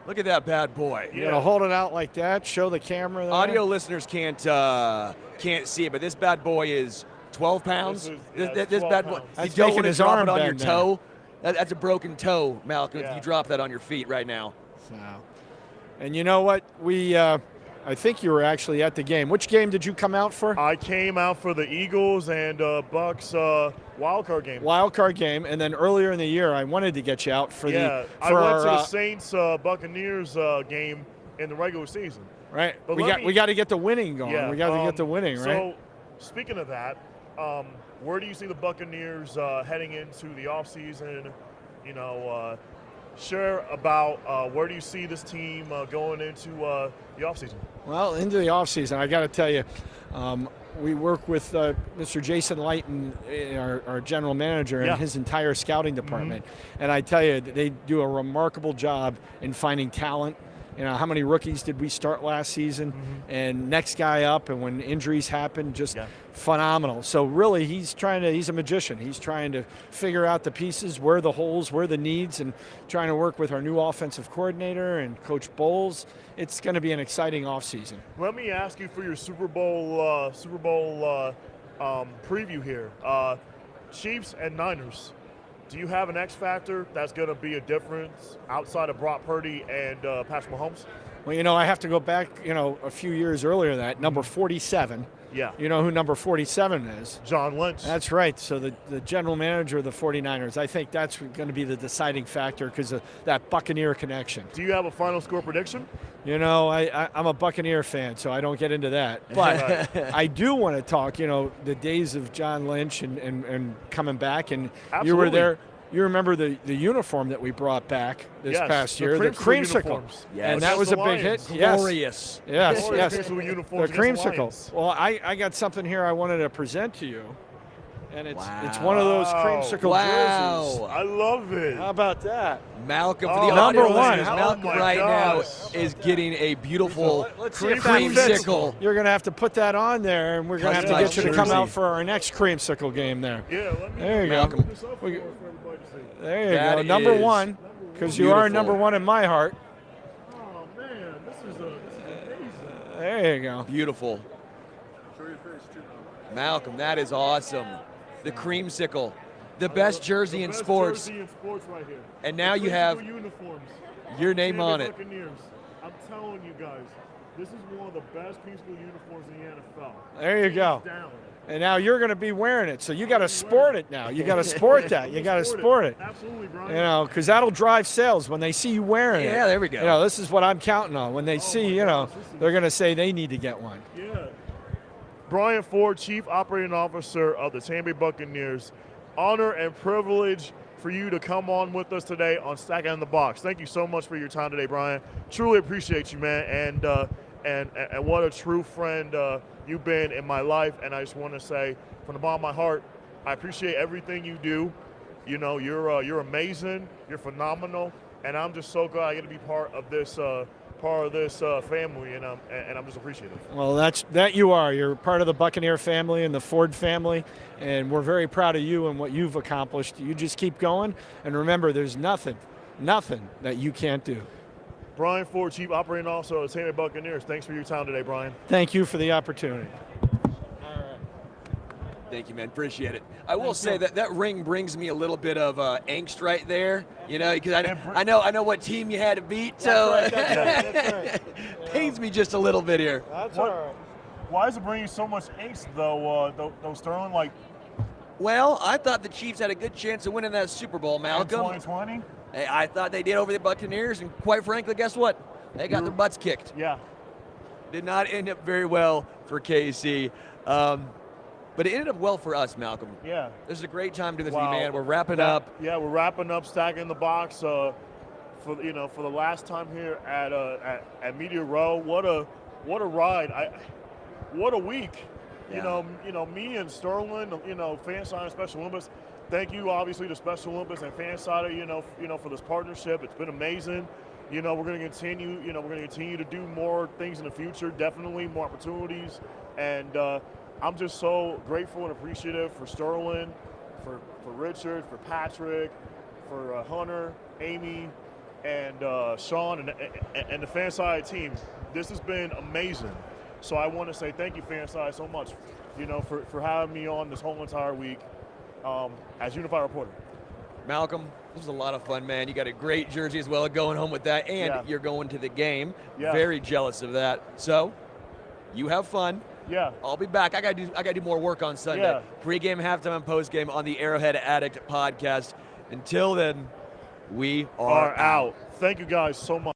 Look at that bad boy. You gotta hold it out like that. Show the camera. There. Audio listeners can't see it, but this bad boy is 12 pounds. This bad boy. You don't want to drop it on your toe. That's a broken toe, Malcolm. If you drop that on your feet right now. So, and you know what? I think you were actually at the game. Which game did you come out for? I came out for the Eagles and Bucks wild card game. Wild card game, and then earlier in the year, I wanted to get you out for I went to the Saints Buccaneers game in the regular season. Right. But we got to get the winning going. Yeah, we got to get the winning, right? So, speaking of that, where do you see the Buccaneers heading into the offseason? You know, share about where do you see this team going into the offseason? Well, into the offseason, I got to tell you, we work with Mr. Jason Lighton, our general manager, and his entire scouting department. And I tell you, they do a remarkable job in finding talent. You know, how many rookies did we start last season? And next guy up, and when injuries happen, just phenomenal. So really, he's a magician. He's trying to figure out the pieces, where the holes, where the needs, and trying to work with our new offensive coordinator and Coach Bowles. It's going to be an exciting offseason. Let me ask you for your Super Bowl preview here. Chiefs and Niners. Do you have an X factor that's going to be a difference outside of Brock Purdy and Patrick Mahomes? Well, you know, I have to go back, a few years earlier than that. Number 47. Yeah. You know who number 47 is? John Lynch. That's right. So the general manager of the 49ers, I think that's going to be the deciding factor because of that Buccaneer connection. Do you have a final score prediction? You know, I'm a Buccaneer fan, so I don't get into that. But I do want to talk, the days of John Lynch and coming back. And Absolutely. You were there. You remember the uniform that we brought back this past year, the creamsicle. And that was a big hit. Glorious. Yes, yes. The creamsicle. Well, I got something here I wanted to present to you. And it's one of those creamsicle jerseys. I love it. How about that? Malcolm, for the number audio one. listeners, Malcolm now is getting a beautiful creamsicle. You're going to have to put that on there, and we're going to have to get you to come out for our next creamsicle game there. Yeah, there you Malcolm. go. There you go. Number one, because you are number one in my heart. Oh, man, this is amazing. There you go. Beautiful. Malcolm, that is awesome. The creamsicle, the best jersey in sports. Jersey in sports right here. And now you have uniforms. your name on it. Buccaneers. I'm telling you guys, this is one of the best peaceful uniforms in the NFL. There you go. Down. And now you're going to be wearing it, so you got to sport it now. You got to sport that. You got to sport it. Absolutely, Brian. Because that'll drive sales when they see you wearing it. Yeah, there we go. This is what I'm counting on. When they see, they're going to say they need to get one. Yeah. Brian Ford, Chief Operating Officer of the Tampa Bay Buccaneers. Honor and privilege for you to come on with us today on Stacking in the Box. Thank you so much for your time today, Brian. Truly appreciate you, man. And what a true friend you've been in my life. And I just want to say, from the bottom of my heart, I appreciate everything you do. You're amazing. You're phenomenal. And I'm just so glad I get to be part of this family, and I'm just appreciative. Well, that you are. You're part of the Buccaneer family and the Ford family, and we're very proud of you and what you've accomplished. You just keep going, and remember, there's nothing that you can't do. Brian Ford, Chief Operating Officer of the Tampa Bay Buccaneers. Thanks for your time today, Brian. Thank you for the opportunity. Thank you, man. Appreciate it. I will say that ring brings me a little bit of angst right there, because I know what team you had to beat, so That's right. pains me just a little bit here. That's all right. Why does it bring you so much angst, though, Sterling? Well, I thought the Chiefs had a good chance of winning that Super Bowl, Malcolm. 2020? I thought they did over the Buccaneers, and quite frankly, guess what? They got their butts kicked. Yeah. Did not end up very well for KC. But it ended up well for us, Malcolm. Yeah. This is a great time to do this, Wow. man. We're wrapping up. Yeah, we're wrapping up, stacking the box for the last time here at Media Row. What a ride! What a week! Yeah. Me and Sterling, Fansided and Special Olympics. Thank you, obviously, to Special Olympics and Fansided, for this partnership. It's been amazing. We're going to continue. We're going to continue to do more things in the future. Definitely more opportunities, and I'm just so grateful and appreciative for Sterling, for Richard, for Patrick, for Hunter, Amy, and Sean, and the Fanside team. This has been amazing. So I want to say thank you, Fanside, so much, for having me on this whole entire week as Unified Reporter. Malcolm, this was a lot of fun, man. You got a great jersey as well, going home with that, and you're going to the game. Yeah. Very jealous of that. So, you have fun. Yeah. I'll be back. I gotta do more work on Sunday. Yeah. Pre-game, halftime, and post-game on the Arrowhead Addict podcast. Until then, we are Thank you guys so much.